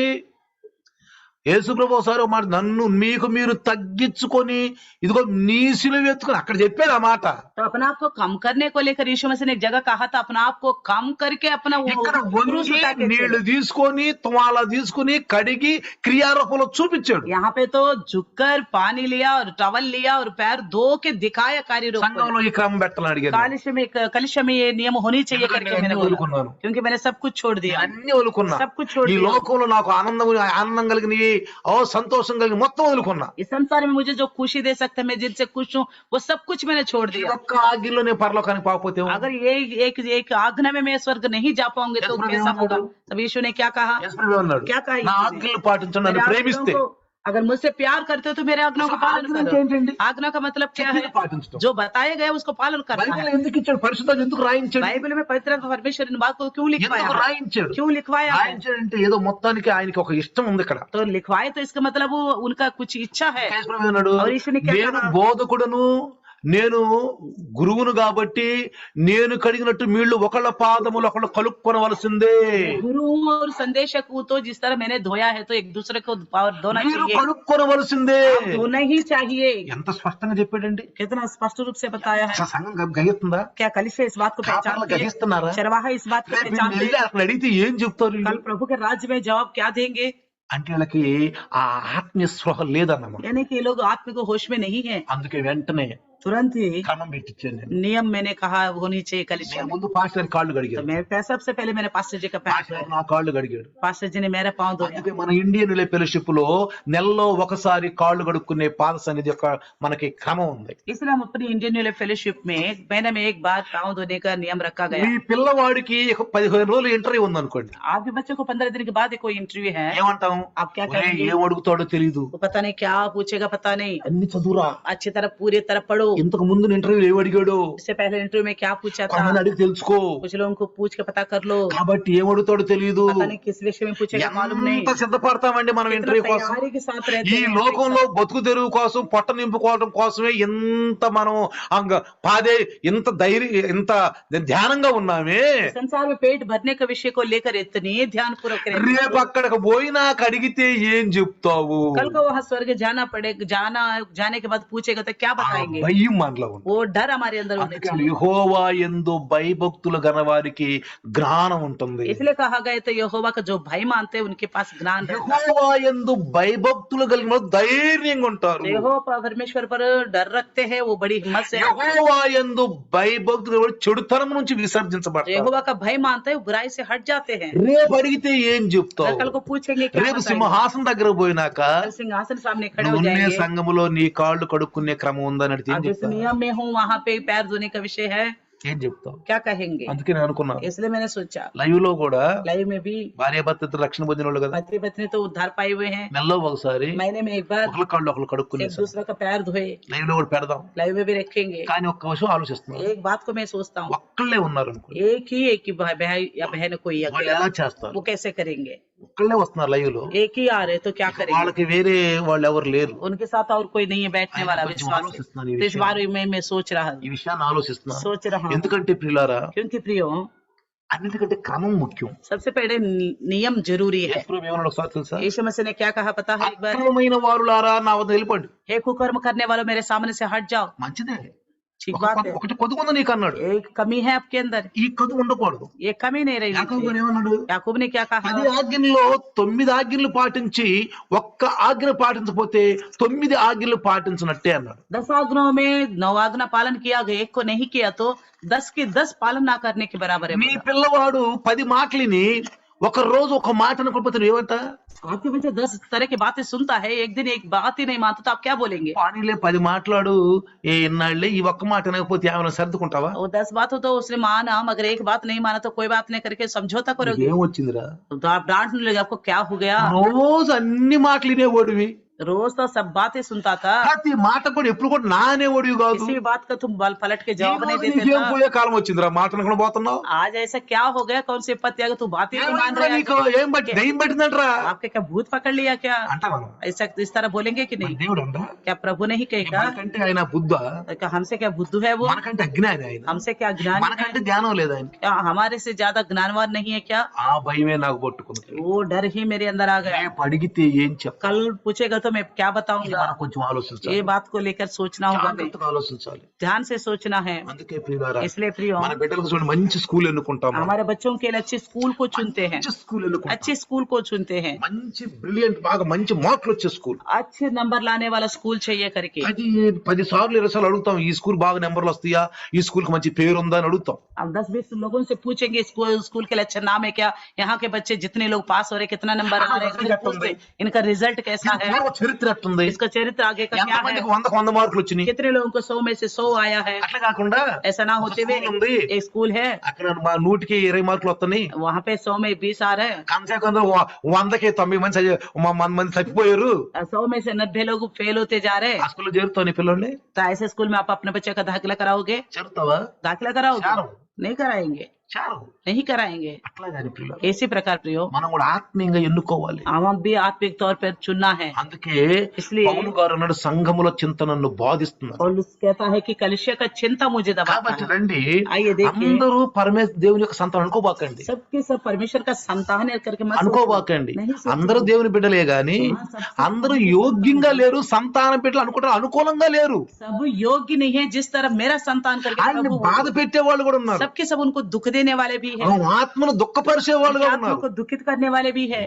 యేసు ప్రభు ఒకసారి ఒక మాట, నన్ను మీకు మీరు తగ్గించుకొని ఇదిగో నీ సిలువ ఎత్తుకొని, అక్కడ చెప్పాడు ఆ మాట. तो अपने आप को कम करने को लेकर यीशु मसीह ने एक जगह कहा था अपने आप को कम करके अपना वो ఇక్కడ क्रूस వంగి उठा के నీళ్లు चलो. తీసుకొని తువాల తీసుకుని కడిగి క్రియారూపంలో చూపించాడు. यहाँ पे तो झुककर पानी लिया और टवल लिया और पैर धो के दिखाया कार्य रूप में. సంఘంలో ఈ క్రమం పెట్టాలని అడిగాను. कलिशे में ये नियम होनी चाहिए करके मैंने అన్ని बोला, వదులుకున్నాను, क्योंकि मैंने सब कुछ छोड़ दिया. అన్ని వదులుకున్నా. सब कुछ छोड़ ఈ दिया. లోకంలో నాకు ఆనందం కలిగిన సంతోషం కలిగిన మొత్తం వదులుకున్నా. इस संसार में मुझे जो खुशी दे सकते हैं, मैं जिनसे खुश हूँ, वो सब कुछ मैंने छोड़ ఈ दिया. ఒక్క ఆగిలో నేను పరలోకానికి పోకపోతే अगर ये एक आज्ञा में मैं स्वर्ग नहीं जा पाऊंगे तो यीशु ने कैसा होगा? बोला। तब यीशु ने क्या कहा? యేసు ప్రభు అన్నాడు, क्या कहा నా यीशु ने? ఆజ్ఞలు పాటించండి, मेरे నన్ను आज्ञाओं ప్రేమిస్తే. को अगर मुझसे प्यार करते हो तो मेरे आज्ञाओं को पालन ఆజ్ఞ అంటే करो. ఏంటండి? आज्ञा का मतलब क्या है? చెప్పినది పాటించడం. जो बताया गया उसको पालन करना బైబిల్ है. ఎందుకు ఇచ్చాడు? పరిశుద్ధం ఎందుకు రాయించాడు? बाइबल में पवित्र परमेश्वर ने बात को क्यों लिखवाया ఎందుకు है? రాయించాడు? क्यों लिखवाया है? రాయించాడంటే ఏదో మొత్తానికి ఆయనకి ఒక ఇష్టం ఉంది ఇక్కడ. तो लिखवाए तो इसका मतलब वो उनका कुछ इच्छा है. యేసు ప్రభు అన్నాడు, और यीशु ने क्या నేను कहा? బోధకుడును, నేను గురువును కాబట్టి నేను కడిగినట్టు మీళ్ళు ఒకళ్ళ పాదములు ఒకళ్ళు కలుపుకొనవలసిందే. गुरु और संदेशक हूँ तो जिस तरह मैंने धोया है तो एक दूसरे को धोना మీరు चाहिए. కలుపుకొనవలసిందే. धोना ही चाहिए. ఎంత స్పష్టంగా చెప్పాడండి. कितना स्पष्ट रूप से बताया है. అసలు సంఘం గహిస్తుందా? क्या कलिशे इस बात को కాపర్లు पहचानते हैं? గహిస్తున్నారా? चरवाहा इस बात को రేపు వీళ్ళు पहचानते వెళ్ళి हैं? అక్కడ అడిగితే ఏం చెప్తారు వీళ్ళు? कल प्रभु के राज्य में जवाब क्या देंगे? అంటే వీళ్ళకి ఆ ఆత్మీయ స్పృహ లేదన్నమాట. यानी कि ये लोग आत्मिक होश में नहीं है. అందుకే వెంటనే तुरंत ही క్రమం పెట్టించాను నేను. नियम मैंने कहा होनी चाहिए कलिशे నేను में. ముందు పాస్టర్ కాళ్ళు तो కడిగాను, मैं सबसे पहले मैंने पास्टर जी का पैर పాస్టర్ धोया. నా కాళ్ళు కడిగాడు. पास्टर जी ने मेरा पाँव धोया. అందుకే మన ఇండియన్ ఫెలోషిప్ లో నెలలో ఒకసారి కాళ్ళు కడుక్కునే పాద సన్నిధి యొక్క మనకి క్రమం ఉంది. इसलिए हम अपनी इंडियन फेलोशिप में महीने में एक बार पाँव धोने का नियम रखा गया. మీ పిల్లవాడికి 15 రోజులు ఇంటర్వ్యూ ఉంది అనుకోండి, आपके बच्चों को 15 दिन के बाद कोई इंटरव्यू है, ఏమంటాం? आप क्या ఒరేయ్, करेंगे? ఏం అడుగుతాడో తెలియదు, वो पता नहीं क्या पूछेगा, पता नहीं. అన్ని చదువురా, अच्छी तरह पूरी तरह पढ़ो. ఇంతకు ముందు ఇంటర్వ్యూ ఏమి అడిగాడో इससे पहले इंटरव्यू में क्या पूछा था, కొంతమంది అడిగి తెలుసుకో. कुछ लोगों को पूछ के पता कर लो, కాబట్టి ఏమడుగుతాడో తెలియదు. पता नहीं किस विषय में पूछेगा मालूम नहीं. ఎంత సిద్ధపడతామండి మనం कितना ఇంటర్వ్యూ కోసం. तैयारी के साथ रहते ఈ हैं లోకంలో బతుకు తెరువు కోసం పొట్ట నింపుకోవడం కోసమే ఇంత మనం పాదే ఇంత ధైర్యం ఇంత ధ్యానంగా ఉన్నామే. संसार में पेट भरने का विषय को लेकर इतनी ध्यान पूर्वक रहते हैं. రేపు అక్కడికి పోయినాక అడిగితే ఏం చెప్తావు? कल को वहाँ स्वर्ग जाना पड़ेगा, जाने के बाद पूछेगा तो क्या बताएंगे? భయం మనలో ఉంది. वो डर हमारे अंदर होना चाहिए. యెహోవా యందు భయభక్తులు గల వారికి జ్ఞానం ఉంటుంది. इसलिए कहा गया तो यहोवा का जो भय मानते हैं उनके पास ज्ञान रहता है. యెహోవా యందు భయభక్తులు కలిగిన వారు ధైర్యంగా ఉంటారు. यहोवा परमेश्वर पर डर रखते हैं, वो बड़ी हिम्मत से. యెహోవా యందు భయభక్తులు చెడుతనం నుంచి విసర్జించబడతారు. यहोवा का भय मानते हैं, बुराई से हट जाते हैं. రేపు అడిగితే ఏం చెప్తావు? कल को पूछेंगे क्या రేపు बताएंगे? సింహాసనం దగ్గర పోయినాక कल सिंहासन सामने खड़े हो నువ్వు जाएंगे. సంఘములో నీ కాళ్ళు కడుక్కునే క్రమం ఉందని అడిగితే ఏం अब जिस చెప్తావు? नियम में हूँ वहाँ पे पैर धोने का विषय है, ఏం చెప్తావు? क्या कहेंगे? అందుకే నేను అనుకున్నాను इसलिए मैंने सोचा లైవ్ లో కూడా लाइव में भी భార్యాభర్త ఇద్దరు రక్షణ పొందిన వాళ్ళు కదా, पति पत्नी तो उद्धार पाए हुए हैं. నెలలో ఒకసారి महीने में एक बार ఒకళ్ళ కాళ్ళు ఒకళ్ళు కడుక్కునే एक दूसरा का पैर धोए, లైవ్ లో కూడా పెడదాం. लाइव में भी रखेंगे. కానీ ఒక్క విషయం ఆలోచిస్తున్నాను, एक बात को मैं सोचता हूँ, ఒక్కళ్ళే ఉన్నారు అనుకో, एक ही भाई या बहन कोई వాళ్ళు अकेला, ఎలా చేస్తారు? वो कैसे करेंगे? ఒక్కళ్ళే వస్తున్నారు లైవ్ లో, एक ही आ रहे तो क्या करेंगे? వాళ్ళకి వేరే వాళ్ళు ఎవరు లేరు. उनके साथ और कोई नहीं है बैठने वाला కొంచెం विश्वास. ఆలోచిస్తున్నాను ఈ तो इस విషయం. बारे में मैं सोच रहा ఈ हूँ, విషయాన్ని ఆలోచిస్తున్నాను. सोच रहा हूँ. ఎందుకంటే ప్రియులారా, क्योंकि प्रियो, అన్నిటికంటే క్రమం ముఖ్యం. सबसे पहले नियम जरूरी है. యేసు ప్రభు ఏమన్నాడు ఒకసారి తెలుసా? यीशु मसीह ने क्या कहा पता है? एक बार, అక్రమమైన వారులారా నా వద్ద వెళ్ళిపోండి. हे कुकर्म करने वालों मेरे सामने से हट जाओ. మంచిదే, ठीक बात है. ఒకటి కొద్దుకుంది నీకు అన్నాడు. एक कमी है आपके अंदर, ఈ కొద్దు ఉండకూడదు. ये कमी नहीं रही. యాకోబు ఏమన్నాడు? याकूब ने क्या कहा? 10 ఆజ్ఞల్లో 9 ఆజ్ఞలు పాటించి ఒక్క ఆజ్ఞ పాటించకపోతే 9 ఆజ్ఞలు పాటించినట్టే అన్నాడు. 10 आज्ञाओं में 9 आज्ञा पालन किया, एक को नहीं किया तो 10 की 10 पालन ना करने के बराबर है. నీ పిల్లవాడు 10 మాటలని ఒక రోజు ఒక మాట అనుకోకపోతే నువ్వేమంటా? आपके बच्चे 10 तरह की बातें सुनता है, एक दिन एक बात ही नहीं मानता तो आप क्या बोलेंगे? పానీలే 10 మాట్లాడు, ఏ ఇన్నాళ్ళే ఈ ఒక్క మాట అనకపోతే ఏమైనా సర్దుకుంటావా? वो 10 बात हो तो उसने माना, मगर एक बात नहीं माना तो कोई बात नहीं करके समझौता करोगे. ఏం వచ్చిందిరా? तो आप डांटने लगे, आपको क्या हो गया? రోజు అన్ని మాటలు వినేవాడివి, रोज तो सब बातें सुनता था, ప్రతి మాట కూడా ఎప్పుడు కూడా నా అనేవాడివి కాదు. किसी भी बात का तुम बल पलट के ఈ जवाब नहीं రోజు देते నీకేం था. పోయే కాలం వచ్చిందిరా మాట అనకుండా పోతున్నావు? आज ऐसा क्या हो गया? कौन सी विपत्ति आ गई? तू बातें नहीं मान ఏమైందిరా నీకు? रहा है. ఏం బట్టి దయ్యం పట్టిందంటరా आपके क्या भूत पकड़ लिया क्या? అంటావా? ऐसा इस तरह बोलेंगे कि नहीं? దేవుడు అంట क्या प्रभु नहीं कहेगा? మనకంటే ఆయన బుద్ధ, क्या हमसे क्या बुद्धू है वो? మనకంటే అజ్ఞాని ఆయన, हमसे क्या ज्ञान? మనకంటే జ్ఞానం లేదు ఆయన. क्या हमारे से ज्यादा ज्ञानवान नहीं है क्या? ఆ భయమే నాకు పట్టుకుంది. वो डर ही मेरे अंदर आ गया. రేపు అడిగితే ఏం చెప్ప? कल पूछेगा तो मैं क्या ఇది बताऊंगा? మనం కొంచెం ఆలోచించాలి, ये बात को लेकर सोचना होगा, हमें జాగ్రత్తగా ఆలోచించాలి. ध्यान से सोचना है. అందుకే ప్రియులారా, इसलिए प्रियो, మన బిడ్డలకు చూడండి మంచి స్కూల్ ఎన్నుకుంటాం, हमारे बच्चों के लिए अच्छे स्कूल को चुनते हैं, మంచి స్కూల్ ఎన్నుకుంటాం, अच्छे स्कूल को चुनते हैं, మంచి బ్రిలియంట్ బాగా మంచి మార్కులు వచ్చే స్కూల్. अच्छे नंबर लाने वाला स्कूल चाहिए करके. 10 సార్లు 20 సార్లు అడుగుతాం, ఈ స్కూల్ బాగా నెంబర్లు వస్తాయా, ఈ స్కూల్ కి మంచి పేరు ఉందా అని అడుగుతాం. अब 10-20 लोगों से पूछेंगे स्कूल के लिए अच्छा नाम है क्या, यहाँ के बच्चे जितने लोग पास हो रहे, कितना नंबर आ रहे हैं, पूछते हैं, इनका रिजल्ट कैसा है, పూర్వ చరిత్ర ఎట్టుంది, इसका चरित्र आगे का क्या है, ఎంతమందికి 100కు 100 మార్కులు వచ్చినాయి. कितने लोगों को 100 में से 100 आया है. అట్లా కాకుండా ऐसा ना होते हुए स्कूल ఉంది, एक स्कूल है, అక్కడ మా 100కి 20 మార్కులు వస్తున్నాయి, वहाँ पे 100 में 20 आ रहे हैं, కమ్సే కమ్ 100కి 90 మంది తప్పిపోయారు. 100 में से 90 लोग फेल होते जा रहे ఆ हैं. స్కూల్లో చేరుతావు నీ పిల్లల్ని? तो ऐसे स्कूल में आप अपने बच्चे का दाखिला कराओगे? చేరుతావా? दाखिला कराओगे? चारो। नहीं कराएंगे, చాలు. नहीं कराएंगे. అట్లా కాని పిల్లలు इसी प्रकार प्रियो, మనం కూడా ఆత్మీయంగా ఎన్నుకోవాలి. हम भी आत्मिक तौर पर चुनना है. అందుకే इसलिए పౌలు గారు అన్నాడు, సంఘముల చింతనను బాధిస్తున్నారు. पौलुस कहता है कि कलिसिया का चिंता मुझे दबाता కాబట్టి है. రండి, आइए देखिए, అందరూ దేవుని యొక్క సంతానం అనుకోబాకండి, सबके सब परमेश्वर का संतान है करके मत सोचो. అనుకోబాకండి. नहीं सोचो. అందరూ దేవుని బిడ్డలే గాని అందరూ యోగ్యంగా లేరు, సంతానం బిడ్డలు అనుకుంటారు, అనుకూలంగా లేరు. सब योग्य नहीं है जिस तरह मेरा संतान करके ఆయన్ని प्रभु బాధ పెట్టే వాళ్ళు కూడా ఉన్నారు, सबके सब उनको दुख देने वाले भी है, ఆత్మను దుఃఖపరిచే వాళ్ళుగా आत्मा ఉన్నారు. को दुखित करने वाले भी है.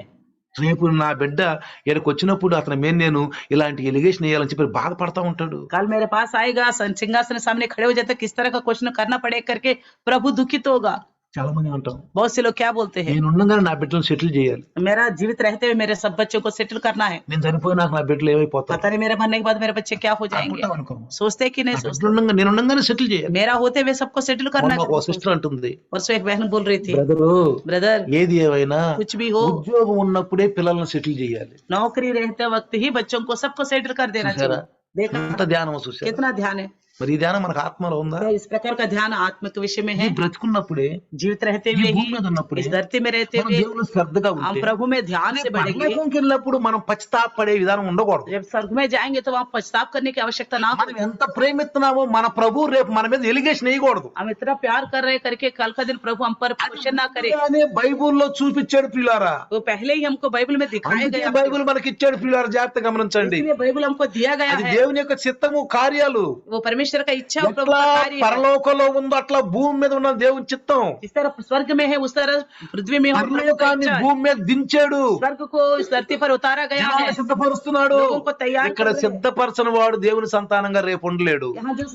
రేపు నా బిడ్డ ఇక్కడికి వచ్చినప్పుడు అతని మీద నేను ఇలాంటి ఎలిగేషన్ వేయాలని చెప్పి బాధపడతా ఉంటాడు. कल मेरे पास आएगा, सिंहासन सामने खड़े हो जाते, किस तरह का क्वेश्चन करना पड़े करके प्रभु दुखित होगा. చాలా మంది అంటాం, बहुत से लोग क्या बोलते हैं, నేను ఉండగానే నా బిడ్డను సెటిల్ చేయాలి, मेरा जीवित रहते हुए मेरे सब बच्चों को सेटल करना है. నేను చనిపోయినాక నా బిడ్డలు ఏమైపోతారు पता नहीं मेरे मरने के बाद मेरे बच्चे क्या हो जाएंगे. అనుకో. सोचते कि नहीं सोचते? నేను ఉండగానే సెటిల్ చేయాలి. मेरा होते हुए सबको सेटल करना మొన్న ఒక है. సిస్టర్ అంటుంది, परसों एक बहन बोल रही थी, బ్రదరు ब्रदर ఏది ఏమైనా कुछ भी हो, ఉద్యోగం ఉన్నప్పుడే పిల్లల్ని సెటిల్ చేయాలి. नौकरी रहते वक्त ही बच्चों को सबको सेटल कर देना చూసారా? चाहिए. देखा ఎంత ధ్యానం చూసారా? कितना ध्यान है. మరి ఈ ధ్యానం మనకు ఆత్మలో ఉందా? क्या इस प्रकार का ध्यान आत्मा के विषय में ఈ है? బ్రతుకున్నప్పుడే, जीवित रहते ఈ हुए భూమి ही, మీద ఉన్నప్పుడే इस धरती में रहते మనం हुए దేవుని శ్రద్ధగా हम ఉంటే प्रभु में ध्यान से बढ़ेंगे। పరలోకంకి వెళ్ళినప్పుడు మనం పశ్చాత్తాపడే విధానం ఉండకూడదు. जब स्वर्ग में जाएंगे तो वहाँ पछताप करने की आवश्यकता ना हो। మనం ఎంత ప్రేమిస్తున్నామో మన ప్రభు రేపు మన మీద ఎలిగేషన్ వేయకూడదు. हम इतना प्यार कर रहे करके कल का दिन प्रभु हम पर क्वेश्चन ना करे। కానీ బైబుల్లో చూపించాడు ప్రియులారా. वो पहले ही हमको बाइबल में दिखाया అందుకే गया, బైబుల్ మనకి ఇచ్చాడు ప్రియులారా, జాగ్రత్తగా గమనించండి. इसलिए बाइबल हमको दिया गया అది है। దేవుని యొక్క చిత్తము, కార్యాలు वो परमेश्वर का इच्छा और प्रभु ఎట్లా का कार्य है। పరలోకంలో ఉందో అట్లా భూమి మీద ఉన్న దేవుని చిత్తం जिस तरह स्वर्ग में है उस तरह पृथ्वी में हो प्रभु का పరలోకాన్ని इच्छा है। భూమి మీద దించాడు, स्वर्ग को इस धरती पर उतारा गया है। జనాలను సిద్ధపరుస్తున్నాడు. लोगों को तैयार ఇక్కడ कर रहे हैं। సిద్ధపరచని వాడు దేవుని సంతానంగా రేపు ఉండలేడు. यहाँ जो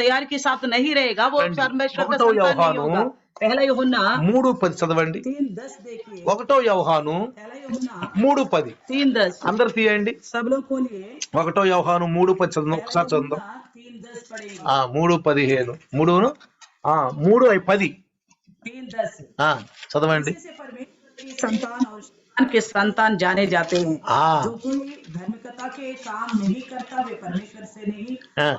तैयार के साथ नहीं रहेगा वो రండి. परमेश्वर का ఒకటో संतान नहीं యోహాను होगा। पहला यूहन्ना 3:10 చదవండి. 3:10 देखिए। ఒకటో యోహాను पहला यूहन्ना 3:10 3:10 అందరు తీయండి. सब लोग खोलिए। ఒకటో యోహాను 3:10 చదువు, ఒకసారి చదువు. 3:10 पढ़ेंगे। 3:15 3:10 3:10 చదవండి. इसी से परमेश्वर की संतान और शैतान के संतान जाने जाते हैं। जो कोई धार्मिकता के काम नहीं करता वे परमेश्वर से नहीं,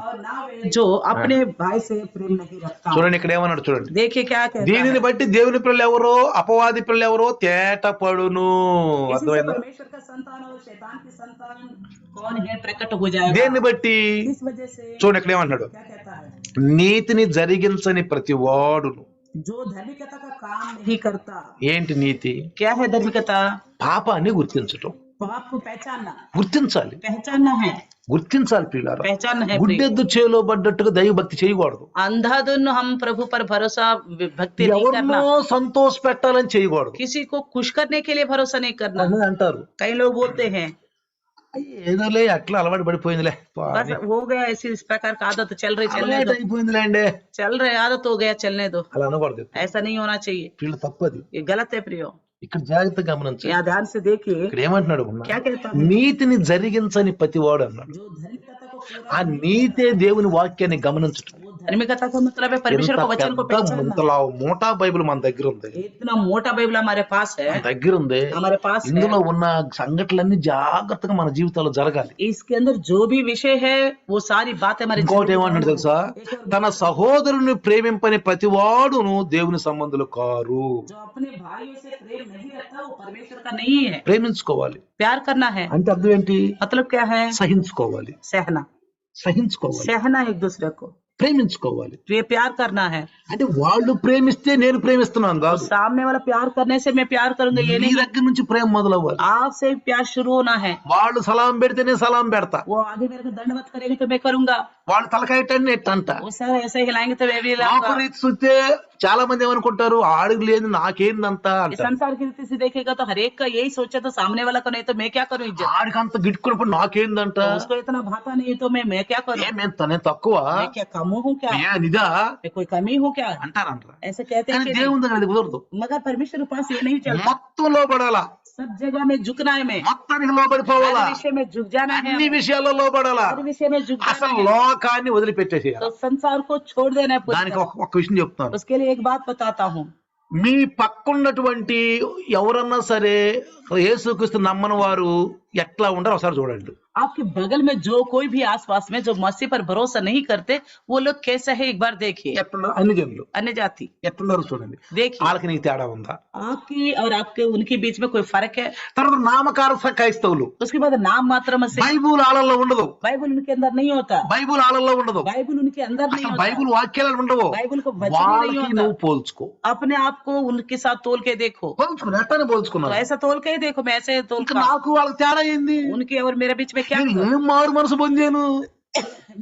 और ना वे जो अपने भाई से प्रेम नहीं रखता। చూడండి ఇక్కడ ఏమన్నాడు చూడండి. देखिए क्या कहता है। దీనిని బట్టి దేవుని పిల్లలు ఎవరో అపవాది పిల్లలు ఎవరో తేట పడును. इसी से అర్థమైందా? परमेश्वर का संतान और शैतान की संतान कौन है प्रकट हो जाएगा। దేన్ని బట్టి इस वजह से చూడండి ఇక్కడ ఏమన్నాడు. क्या कहता है, నీతిని జరిగించని ప్రతి వాడును. जो धार्मिकता का काम नहीं करता। ఏంటి నీతి? क्या है धार्मिकता? పాపాన్ని గుర్తించటం. पाप को पहचानना, గుర్తించాలి, पहचानना है, గుర్తించాలి పిల్లారా. पहचानना है। గుడ్డెద్దు చేలో పడ్డట్టుగా దైవ భక్తి చేయకూడదు. अंधाधुन हम प्रभु पर भरोसा भक्ति नहीं करना, ఎవరినో సంతోష పెట్టాలని చేయకూడదు किसी को खुश करने के लिए भरोसा नहीं करना। అని అంటారు. कई लोग बोलते हैं ఏదోలే అట్లా అలవాటు పడిపోయిందిలే, बस हो गया ऐसी इस प्रकार का आदत चल रही, चलने అలవాటు दो, అయిపోయిందిలే అండి, चल रहे आदत हो गया चलने दो। అలా అనకూడదు. ऐसा नहीं होना चाहिए, వీళ్ళు తప్పది. ये गलत है प्रियो। ఇక్కడ జాగ్రత్తగా గమనించండి. यहाँ ध्यान से देखिए ఇక్కడ ఏమంటున్నాడు, क्या कहता है। నీతిని జరిగించని ప్రతివాడు అన్నాడు. जो धार्मिकता को पूरा, ఆ నీతే దేవుని వాక్యాన్ని గమనించటం. वो धार्मिकता का मतलब है परमेश्वर को वचन को पहचानना। ఇంతలా మోటా బైబిల్ మన దగ్గర ఉంది, इतना मोटा बाइबल हमारे पास है, మన దగ్గర ఉంది. हमारे पास है। ఇందులో ఉన్న సంఘటనలన్నీ జాగ్రత్తగా మన జీవితాల్లో జరగాలి. इसके अंदर जो भी विषय है वो सारी बातें हमारे ఇంకోటి जीवन में ఏమంటాడు తెలుసా, తన సహోదరుని ప్రేమింపని ప్రతివాడును దేవుని సంబంధులు కారు. जो अपने भाइयों से प्रेम नहीं रखता वो परमेश्वर का नहीं है। ప్రేమించుకోవాలి प्यार करना है అంటే అర్థం ఏంటి? मतलब क्या है, సహించుకోవాలి, सहना, సహించుకోవాలి, सहना एक दूसरे को, ప్రేమించుకోవాలి. ये प्यार करना है। అంటే వాళ్ళు ప్రేమిస్తే నేను ప్రేమిస్తున్నాను కాదు, सामने वाला प्यार करने से मैं प्यार करूंगा ये నీ नहीं, దగ్గర నుంచి ప్రేమ మొదలవ్వాలి. आपसे प्यार शुरू होना है। వాళ్ళు సలాం పెడితే నేను సలాం పెడతా, वो आगे मेरे को दंडवत करेंगे तो मैं करूंगा, వాళ్ళు తలకాయటని ఎట్టంట. वो सारा ऐसे हिलाएंगे तो मैं भी నాకు हिलाऊंगा। రీతి చూస్తే చాలా మంది ఏమనుకుంటారు, ఆడికి లేదు నాకేందంత इस అంటారు. संसार की रीति से देखेगा तो हर एक का यही सोचा तो सामने वाला को नहीं तो मैं क्या करूं इज्जत, ఆడికి అంత గిట్టుకున్నప్పుడు నాకేందంట, तो उसको इतना भाता नहीं तो मैं क्या करूं, నేను తక్కువ, मैं क्या कम हूँ क्या, ఏ నిదా मैं कोई कमी हूँ क्या, అంటారంటారా. ऐसे कहते हैं కానీ कि नहीं। దేవుని దగ్గర అది కుదరదు. मगर परमेश्वर के पास ये नहीं चलता, మొత్తం లోబడాలా, सब जगह में झुकना है, मैं మొత్తానికి లోబడిపోవాలా, हर विषय में झुक जाना है, అన్ని విషయాల్లో లోబడాలా. हर विषय में झुक అసలు जाना है, లోకాన్ని వదిలిపెట్టేసేయాలి. तो संसार को छोड़ देना है पूरी దానికి तरह। ఒక్క విషయం చెప్తాను. उसके लिए एक बात बताता हूँ, మీ పక్కన్నటువంటి ఎవరన్నా సరే యేసుక్రీస్తు నమ్మని వారు ఎట్లా ఉంటారో ఒకసారి చూడండి. आपके बगल में जो कोई भी आसपास में जो मसीह पर भरोसा नहीं करते वो लोग कैसे है एक बार देखिए। ఎట్లున్నారు అన్ని జనులు अन्य जाति ఎట్లున్నారు చూడండి. देखिए, వాళ్ళకి నీకు తేడా ఉందా? आपकी और आपके उनके बीच में कोई फर्क है। తర్వాత నామకార క్రైస్తవులు, उसके बाद नाम मात्र मसीह, బైబుల్ ఆళ్ళల్లో ఉండదు, बाइबल उनके अंदर नहीं होता, బైబుల్ ఆళ్ళల్లో ఉండదు, बाइबल उनके अंदर नहीं అసలు होता, బైబుల్ వాక్యాలు ఉండవు. बाइबल को वचन ही नहीं వాళ్ళకి होता। నువ్వు పోల్చుకో, अपने आप को उनके साथ तोल के देखो, పోల్చుకుని ఎట్టానే तो పోల్చుకున్నాను. ऐसा तोल के ही देखो, मैं ऐसे तोल ఇంకా का నాకు వాళ్ళకి తేడా ఏంది? उनके और मेरे बीच में क्या, నేను ఏం మారు మనసు పొందాను?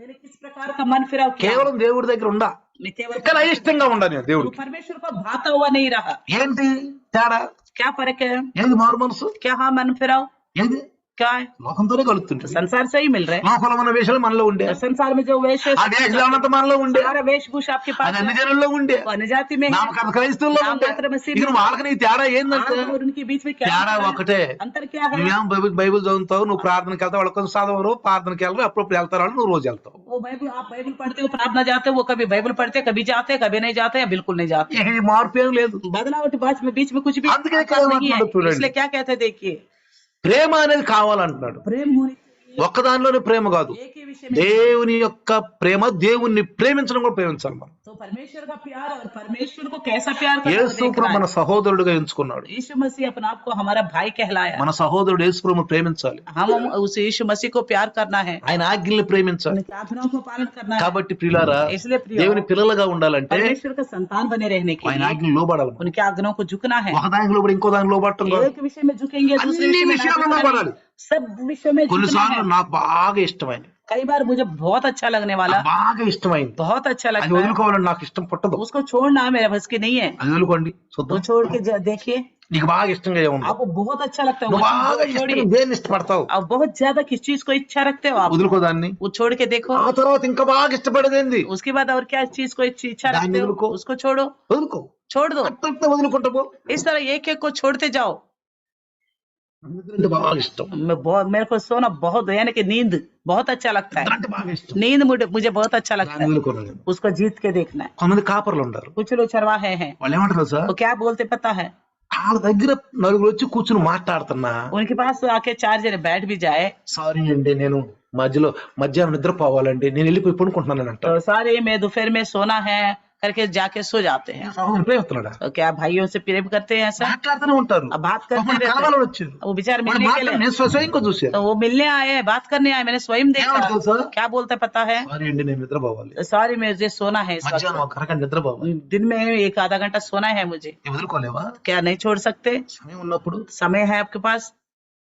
मेरे किस प्रकार का मन फिराव क्या, కేవలం దేవుడి దగ్గర ఉండా, मैं केवल ఇక్కడ అయిష్టంగా ఉండా నేను तो దేవుడికి. परमेश्वर को भाता हुआ नहीं रहा। ఏంటి తేడా? क्या फर्क है, ఏది మారు మనసు? क्या हाँ मन फिराव ఏది? क्या है, లోకంతోనే కలుగుతుంటుంది. संसार से ही मिल रहे हैं। లోకంలో ఉన్న వేషాలు మనలో ఉండే, संसार में जो वेश है ఆ వేషాలంతా మనలో ఉండే, सारा वेशभूषा आपके पास అది है, అన్ని జనుల్లో ఉండే, वो अन्य जाति में है, నామకార క్రైస్తవుల్లో ఉండే. నామమాత్ర మసీదు. ఇక వాళ్ళకి నీ తేడా ఏందంటే आप और उनके बीच में क्या తేడా अंतर है? ఒకటే. अंतर क्या है, నువ్వేం బైబిల్ చదువుతావు, నువ్వు ప్రార్థనకి వెళ్తావు, వాళ్ళకి కొంచెం చదవరు, ప్రార్థనకి వెళ్ళరు, అప్పుడప్పుడు వెళ్తారు వాళ్ళు, నువ్వు రోజు వెళ్తావు. वो बाइबल आप बाइबल पढ़ते हो, प्रार्थना जाते हो, वो कभी बाइबल पढ़ते कभी जाते कभी नहीं जाते या बिल्कुल नहीं जाते। ఈ మార్పు ఏం లేదు. बदलावट बीच में कुछ भी అందుకే अंतर नहीं है। చూడండి. इसलिए क्या कहते हैं देखिए, ప్రేమ అనేది కావాలంటున్నాడు. प्रेम होने के लिए ఒక్కదానిలోనే ప్రేమ కాదు, एक ही विषय में। దేవుని యొక్క ప్రేమ, దేవుణ్ణి ప్రేమించడం కూడా ప్రేమించాలి మనం. तो परमेश्वर का प्यार और परमेश्वर को कैसा प्यार करना वो యేసు देखना ప్రభు మన है। సహోదరుడిగా ఎంచుకున్నాడు. यीशु मसीह अपने आप को हमारा भाई कहलाया। మన సహోదరుడు యేసు ప్రభువును ప్రేమించాలి, हम उस यीशु मसीह को प्यार करना है, ఆయన ఆజ్ఞల్ని ప్రేమించాలి. उनकी आज्ञाओं को पालन करना है। కాబట్టి ప్రియులారా, इसलिए प्रियो, దేవుని పిల్లలుగా ఉండాలంటే परमेश्वर का संतान बने रहने के ఆయన लिए ఆజ్ఞలు లోబడాలి. उनकी आज्ञाओं को झुकना है। ఒక దానికి లోబడి ఇంకో దానికి లోబడటం కాదు, एक विषय में झुकेंगे, दूसरे అన్ని विषय में విషయాల్లో नहीं లోబడాలి. झुकेंगे। सब विषयों में झुकना కొన్నిసార్లు है। నాకు బాగా ఇష్టమైంది, कई बार मुझे बहुत अच्छा लगने वाला, బాగా ఇష్టమైంది, बहुत अच्छा అది लगता है, వదులుకోవాలని నాకు ఇష్టం పుట్టదు. उसको छोड़ना मेरे बस की नहीं है। అది వదులుకోండి वो చూద్దాం. छोड़ के देखिए, నీకు బాగా ఇష్టంగా ఏముంది, आपको बहुत अच्छा लगता है वो నువ్వు चीज, బాగా वो छोड़िए। ఇష్టం దేన్ని ఇష్టపడతావు, आप बहुत ज्यादा किस चीज को इच्छा रखते हो आप, వదులుకోదాన్ని. वो छोड़ के देखो। ఆ తర్వాత ఇంకా బాగా ఇష్టపడేదేంది, उसके बाद और क्या चीज को इच्छा दान रखते वदुलुको। हो, उसको छोड़ो, వదులుకో. छोड़ दो। అట్లా వదులుకుంటా పో. इस तरह एक एक को छोड़ते जाओ। నిద్ర బాగా ఇష్టం, मेरे को सोना बहुत, यानी कि नींद बहुत अच्छा लगता है। నిద్ర బాగా ఇష్టం, नींद मुझे बहुत अच्छा लगता దాన్ని है, వదులుకోలేదు. उसको जीत के देखना है। కొంతమంది కాపర్లు ఉంటారు, कुछ लोग चरवाहे हैं, వాళ్ళు ఏమంటారు సార్, वो क्या बोलते पता है, వాళ్ళ దగ్గర నలుగురు వచ్చి కూర్చుని మాట్లాడుతున్నా, उनके पास आके 4 जने बैठ भी जाए సారీ అండి నేను మధ్యాహ్నం నిద్రపోవాలండి, నేను వెళ్ళిపోయి పడుకుంటున్నాను అంట. तो सारे में दोपहर में सोना है करके जाके सो जाते हैं। సహోదరుడు ప్రేమిస్తున్నాడా, तो क्या भाइयों से प्रेम करते हैं ऐसा? మాట్లాడుతూనే ఉంటారు. अब बात करते పాపం रहते కలవాళ్ళు हैं। వచ్చారు, वो बेचारे వాళ్ళు मिलने के మాట్లాడి लिए, నేను స్వయంగా చూశాను. तो वो मिलने आए हैं, बात करने आए, मैंने स्वयं देखा। ఏమంటారు సార్, क्या बोलते पता है, సారీ అండి నేను నిద్రపోవాలి, सॉरी मुझे सोना है इस మధ్యాహ్నం वक्त, ఒక అరగంట నిద్రపోవాలి. दिन में 1 आधा घंटा सोना है मुझे। నువ్వు వదులుకోలేవా, क्या नहीं छोड़ सकते? సమయం ఉన్నప్పుడు. समय है आपके पास।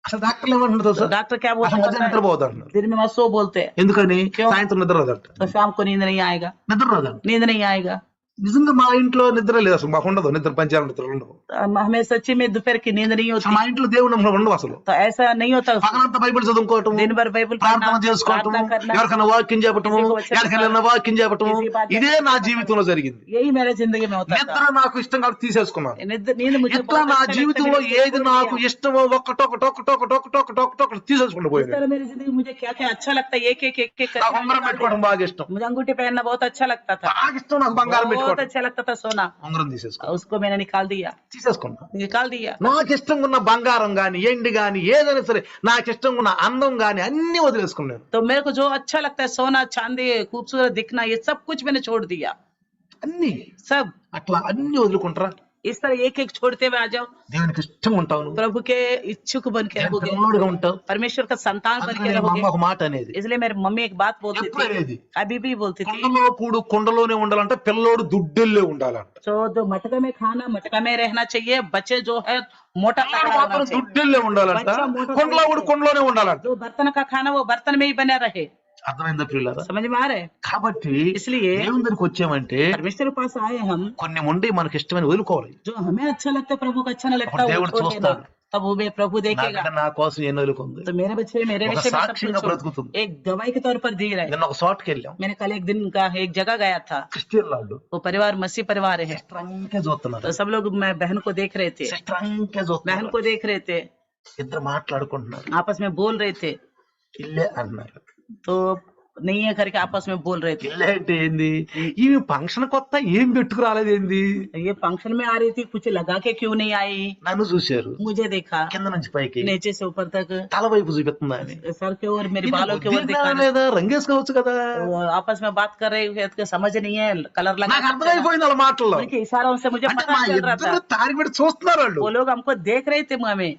అసలు డాక్టర్లు ఏమంటున్నారు तो సార్, डॉक्टर क्या అసలు बोलते మధ్యాహ్నం हैं? నిద్రపోవద్దు అంటున్నారు. दिन में मत सो बोलते हैं, ఎందుకని, క్యో? సాయంత్రం నిద్ర రాదంట. तो शाम को नींद नहीं आएगा, నిద్ర రాదంట. नींद नहीं आएगा। నిజంగా మా ఇంట్లో నిద్ర లేదు, అసలు మాకు ఉండదు నిద్ర, పంచాల నిద్రలు ఉండవు. हमें सच्ची में दोपहर की नींद नहीं అసలు होती, మా ఇంట్లో దేవుడు నమ్మకం ఉండవు అసలు. तो ऐसा नहीं होता। పగలంతా బైబిల్ చదువుకోవటం, दिन भर बाइबल पढ़ना, ప్రార్థన చేసుకోవటం, प्रार्थना करना, ఎవరికైనా వాక్యం చెప్పటము, किसी को वचन ఎక్కడికెళ్ళినా వాక్యం చెప్పటము, किसी बात ఇదే నా జీవితంలో జరిగింది. यही मेरे जिंदगी में होता నిద్ర था। నాకు ఇష్టం కాబట్టి తీసేసుకున్నాను. नींद मुझे ఇట్లా बहुत నా अच्छा लगता है, జీవితంలో मैंने ఏది छोड़ నాకు दिया। ఇష్టమో ఒక్కటొక్కటొక్కటొక్కటొక్కటొక్కటి తీసేసుకుంటూ इस పోయాను. तरह मेरी जिंदगी मुझे क्या क्या अच्छा लगता है, एक एक నాకు करके ఉంగరం निकाल పెట్టుకోవడం दिया। బాగా ఇష్టం, मुझे अंगूठी पहनना बहुत अच्छा लगता था, బాగా ఇష్టం నాకు బంగారం बहुत పెట్టుకోవడం. अच्छा लगता था सोना, ఉంగరం తీసేసుకున్నాను, उसको मैंने निकाल दिया, निकाल दिया। నాకు ఇష్టంగా ఉన్న బంగారం గాని ఎండి గాని ఏదైనా సరే, నాకు ఇష్టంగా ఉన్న అందం గాని అన్ని వదిలేసుకున్నాను. तो मेरे को जो अच्छा लगता है, सोना चांदी खूबसूरत दिखना, ये सब कुछ मैंने छोड़ दिया, అన్ని सब। అట్లా అన్ని వదులుకుంటారా, इस तरह एक एक छोड़ते हुए आ जाओ, దేవునికి ఇష్టంగా ఉంటావు, నువ్వు प्रभु के इच्छुक बन के रहोगे, పిల్లోడుగా ఉంటావు. परमेश्वर का संतान बन के అందుకని మా అమ్మ रहोगे। ఒక మాట అనేది, इसलिए मेरी मम्मी एक बात बोलती ఎప్పుడు थी, అనేది, अभी भी बोलती थी, కొండలో పూడు కొండలోనే ఉండాలంటే పిల్లోడు దుడ్డెల్లే ఉండాలంట. तो जो मटका में खाना मटका में रहना चाहिए, बच्चे जो है मोटा పిల్లోడు तगड़ा మాత్రం होना चाहिए। దుడ్డెల్లే ఉండాలంట, బచ్చా మోటార్ కొండలో పూడు కొండలోనే ఉండాలంట. जो बर्तन का खाना वो बर्तन में ही बना रहे। అర్థమైందా ప్రియులారా? समझ में आ रहा है? కాబట్టి इसलिए దేవుని దగ్గరికి వచ్చామంటే परमेश्वर के पास आए हम, కొన్ని ఉండి మనకి ఇష్టమైన వదులుకోవాలి. जो हमें अच्छा लगता है, प्रभु को अच्छा न लगता और वो దేవుడు छोड़ देना, చూస్తాడు. तब वो प्रभु నా देखेगा। బిడ్డ నా కోసం ఏం వదులుకుంది, तो मेरे बच्चे मेरे ఒక विषय में सब సాక్ష్యంగా कुछ బ్రతుకుతుంది. एक गवाही के तौर पर जी रहे। నిన్న ఒక చోటుకి వెళ్ళాం, मैंने कल एक दिन का एक जगह गया था, క్రిస్టియన్ వాళ్ళు वो परिवार मसीह परिवार है, సిస్టరంకే చూస్తున్నారు, तो सब लोग मैं बहन को देख रहे थे, సిస్టరంకే बहन చూస్తున్నారు, को देख रहे थे, ఇద్దరు మాట్లాడుకుంటున్నారు, आपस में बोल रहे थे, ఇల్లే అన్నారు. तो नहीं है करके आपस में बोल रहे थे। ఇల్లే అంటే ఏంది, ఈమె ఫంక్షన్ కొత్త ఏం పెట్టుకు రాలేదేంది, ये फंक्शन में आ रही थी, कुछ लगा के क्यों नहीं आई? నన్ను చూశారు, मुझे देखा కింద నుంచి పైకి नीचे से ऊपर तक, తల వైపు చూపిస్తుందా అని. सर के ओर मेरे बालों के ओर దీన్ని दिखा, లేదా రంగేసుకోవచ్చు కదా. वो आपस में बात कर रहे हैं तो समझ नहीं है, कलर लगा నాకు అర్థమైపోయింది వాళ్ళ మాటల్లో, उनके इशारों से मुझे అంటే पता మా चल रहा ఇద్దరు था, తాగి పెట్టి చూస్తున్నారు వాళ్ళు. वो लोग हमको देख रहे थे। हमें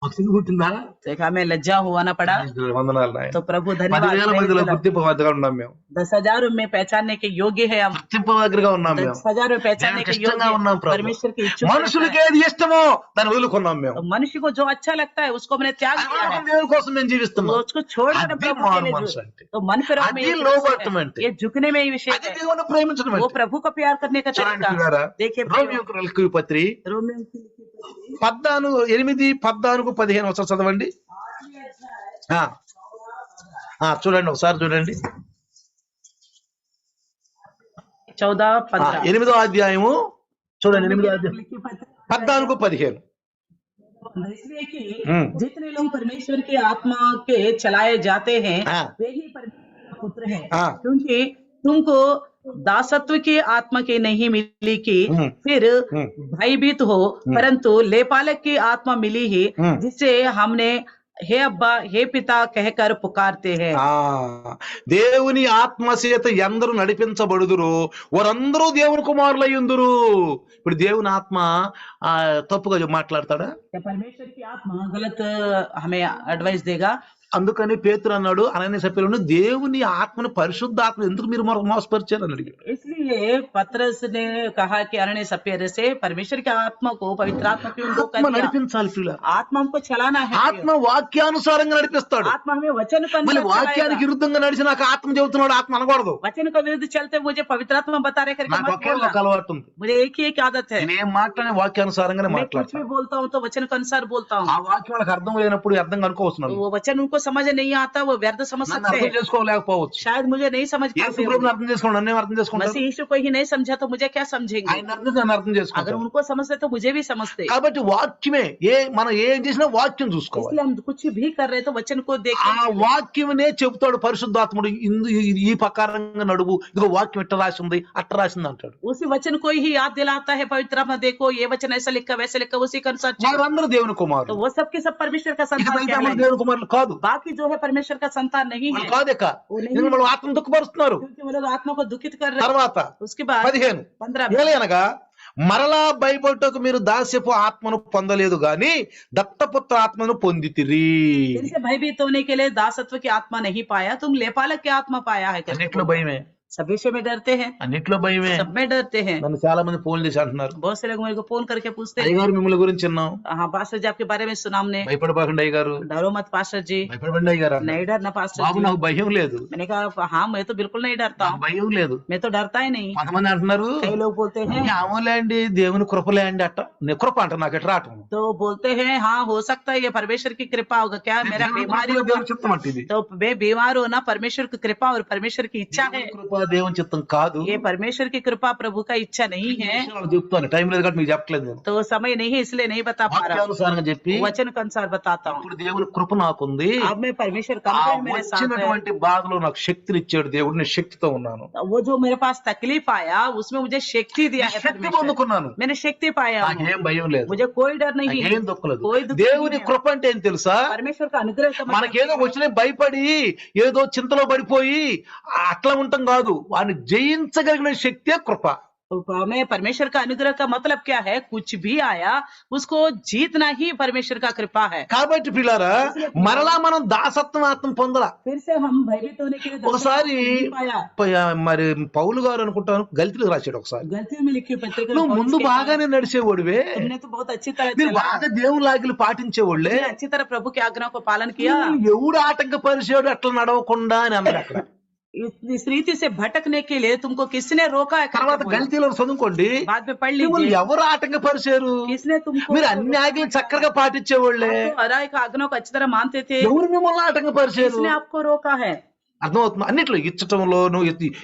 ఒక సిగ్గు పుట్టిందా, देखा, हमें लज्जा हुआ पड़ा। వందనాలు నాయన. तो प्रभु 10,000 धन्यवाद, మందిలో గుర్తింపు దగ్గర ఉన్నాం మేము, 10,000 में पहचानने के योग्य है हम, గుర్తింపు దగ్గరగా ఉన్నాం మేము, 10,000 में पहचानने దేవునికి के ఇష్టంగా योग्य ఉన్నాం ప్రభు. परमेश्वर के इच्छुक మనుషులకి ఏది ఇష్టమో దాన్ని వదులుకున్నాం మేము, तो मनुष्य को जो अच्छा लगता है उसको मैंने त्याग అది किया है, వదులుకుని దేవుని కోసం మేము तो జీవిస్తున్నాం. उसको छोड़कर అది प्रभु మారు के लिए మనసు అంటే, तो मन फिर में అది ये లోబడటం विषय అంటే, है, ये झुकने में ही विषय అది है, దేవుని ప్రేమించడం वो అంటే. प्रभु को प्यार करने का చూడండి तरीका। పిల్లారా, देखिए రోమియోకు పత్రి 8:14-15 ఒకసారి చదవండి. చూడండి ఒకసారి చూడండి, 14-15 8వ అధ్యాయము చూడండి, 8వ అధ్యాయం 14-15. इसलिए कि जितने लोग परमेश्वर की आत्मा के चलाए जाते हैं वे ही परमेश्वर का पुत्र हैं, क्योंकि तुमको दासत्व की आत्मा की नहीं मिली कि फिर भयभीत हो, परंतु लेपालक की आत्मा मिली ही, जिससे हमने हे अब्बा हे पिता कहकर पुकारते हैं। ఆ దేవుని ఆత్మ చేత ఎందరూ నడిపించబడుదురు వారందరూ దేవుని కుమారులయ్యుందురు. ఇప్పుడు దేవుని ఆత్మ తప్పుగా మాట్లాడతాడా? क्या परमेश्वर की आत्मा गलत हमें एडवाइस देगा? అందుకని పేతురు అన్నాడు అననీయ సభ్యులను దేవుని ఆత్మను పరిశుద్ధాత్మ ఎందుకు మీరు మోసపరిచారు అని అడిగాడు. इसलिए पतरस ने कहा कि अरण्य सपेरे से परमेश्वर की आत्मा को पवित्र आत्मा क्यों उनको कर ఆత్మ दिया? నడిపించాలి ప్రియులారా. आत्मा हमको चलाना है। ఆత్మ వాక్యానుసారంగా నడిపిస్తాడు. आत्मा हमें वचन को మళ్ళీ अनुसार వాక్యానికి चलाएगा। విరుద్ధంగా నడిచి నాకు ఆత్మ చెబుతున్నాడు ఆత్మ అనకూడదు. वचन को विरुद्ध चलते मुझे पवित्र आत्मा बता रहे करके నాకు मत ఒకే बोलना। ఒక అలవాటు ఉంది. मुझे एक ही एक आदत है, నేనేం మాట్లాడే వాక్యానుసారంగానే मैं कुछ మాట్లాడతాను. भी बोलता हूँ तो वचन के अनुसार बोलता हूँ। ఆ వాక్యం వాళ్ళకి అర్థం లేనప్పుడు అర్థం కనుకోవస్తున్నాను. वो वचन उनको समझ नहीं आता, वो व्यर्थ समझ నన్ను सकते అర్థం हैं। చేసుకోలేకపోవచ్చు. शायद मुझे नहीं समझ యేసు पाते ప్రభువుని होंगे। అర్థం చేసుకోండి నన్ను అర్థం చేసుకుంటారు. मसीह यीशु को ही नहीं समझा तो मुझे क्या समझेंगे? ఆయన అర్థం నన్ను అర్థం अगर చేసుకుంటారు. उनको समझते तो मुझे भी समझते। కాబట్టి వాక్యమే మనం ఏం చేసినా వాక్యం చూసుకోవాలి. इसलिए हम कुछ भी कर रहे तो वचन को ఆ देखें। వాక్యమనే చెబుతాడు పరిశుద్ధాత్ముడు ఈ ప్రకారంగా నడువు ఇదిగో వాక్యం ఇట్ట రాసి ఉంది అట్ట రాసింది అంటాడు. उसी वचन को ही याद दिलाता है पवित्र आत्मा, देखो ये वचन ऐसा लिखा वैसे लिखा, उसी के अनुसार चलो। వారందరూ దేవుని तो కుమారులు. वो सबके सब परमेश्वर का ఇక संतान మిగతా कहलाएंगे। మంది దేవుని కుమారులు కాదు. बाकी जो है परमेश्वर का संतान नहीं వాళ్ళు है, కాదు ఇక ఎందుకంటే వాళ్ళు ఆత్మ దుఃఖపరుస్తున్నారు. क्योंकि वो लोग आत्मा को दुखित कर रहे हैं। తర్వాత उसके बाद 15 15 అనగా మరలా భయపడటకు మీరు దాస్యపు ఆత్మను పొందలేదు గాని దత్తపుత్ర ఆత్మను పొందితిరి. फिर से भयभीत होने के लिए दासत्व की आत्मा नहीं पाया, तुम लेपालक की आत्मा पाया है। అన్నిట్లో భయమే, सब विषय में डरते हैं, అన్నిట్లో భయమే. सब में डरते हैं। నన్ను చాలా మంది ఫోన్ చేసి అంటున్నారు बहुत से लोग मेरे को फोन करके पूछते हैं, అయ్యగారు మిమ్మల్ని గురించి విన్నాం, हाँ पास्टर जी आपके बारे में सुना हमने। భయపడబాకండి అయ్యగారు, डरो मत पास्टर जी। భయపడబండి అయ్యగారు అన్నారు. नहीं डरना पास्टर బాబు जी। నాకు భయం లేదు, मैंने कहा हाँ मैं तो बिल्कुल नहीं डरता నాకు हूँ, భయం లేదు. मैं तो डरता ही नहीं। కొంతమంది అంటున్నారు कई लोग बोलते हैं, ఏమోలే అండి దేవుని కృపలే అండి అట్ట కృప అంట నాకు ఎట్లా రావటం. तो बोलते हैं हाँ हो सकता है ये परमेश्वर की कृपा होगा। क्या मेरा बीमारी होगा దేవుని చిత్తం అంటే ఇది. तो मैं बीमार होना परमेश्वर की कृपा और परमेश्वर की इच्छा है। దేవుని కృప దేవుని చిత్తం కాదు. ये परमेश्वर की कृपा प्रभु का इच्छा नहीं है। విషయాలు చెప్తాను టైం లేదు కాబట్టి మీకు చెప్పట్లేదు నేను. तो समय नहीं है इसलिए नहीं बता पा रहा हूँ, వాక్యానుసారంగా చెప్పి वचन के अनुसार बताता हूँ। ఇప్పుడు దేవుని కృప నాకుంది. अब मैं परमेश्वर का ఆ अनुग्रह मेरे साथ है। వచ్చినటువంటి బాధలో నాకు శక్తిని ఇచ్చాడు దేవుడు, నేను శక్తితో ఉన్నాను, वो जो मेरे पास तकलीफ आया उसमें मुझे शक्ति दिया है శక్తి परमेश्वर। పొందుకున్నాను. मैंने शक्ति पाया हूँ, నాకేం భయం లేదు, मुझे कोई डर नहीं है, నాకేం దుఃఖలేదు. कोई दुख దేవుని नहीं है। కృప అంటే ఏం తెలుసా? परमेश्वर का अनुग्रह का मतलब మనకేదో వచ్చిన భయపడి ఏదో చింతలో పడిపోయి అట్లా ఉంటాం కాదు, వాడిని జయించగలిగిన శక్తే కృప. हमें परमेश्वर का अनुग्रह का मतलब क्या है? कुछ भी आया उसको जीतना ही परमेश्वर का कृपा है। కాబట్టి పిల్లారా మరలా మనం దాసత్వం ఆత్మ పొందలా. फिर से हम भयभीत होने के लिए ఒకసారి नहीं पाया। మరి పౌలు గారు అనుకుంటాను గల్తీలో రాశాడు ఒకసారి, गलती में लिखी पत्रिका में నువ్వు पौलुस ముందు कहता है, బాగానే నడిచేవాడివే, तुमने तो बहुत अच्छी तरह మీరు चला, బాగా దేవుని లాగిలు పాటించేవాళ్ళే, तुमने अच्छी तरह प्रभु की आज्ञा को पालन किया। ఎవడు ఆటంకపరిచాడు అట్లా నడవకుండా అని అన్నాడు అక్కడ. इस रीति से भटकने के लिए तुमको किसने रोका है? తర్వాత करके बोला। గల్తీలో చదువుకోండి, बाद में पढ़ మిమ్మల్ని लीजिए, ఎవరు ఆటంకపరిచారు? किसने तुमको మీరు అన్ని ఆజ్ఞలు చక్కగా పాటించేవాళ్ళే, आपको हर एक आज्ञा को अच्छी तरह मानते थे, ఎవరు మిమ్మల్ని ఆటంకపరిచారు? किसने आपको रोका है? అర్థమవుతుంది? అన్నిట్లో ఇచ్చటంలోను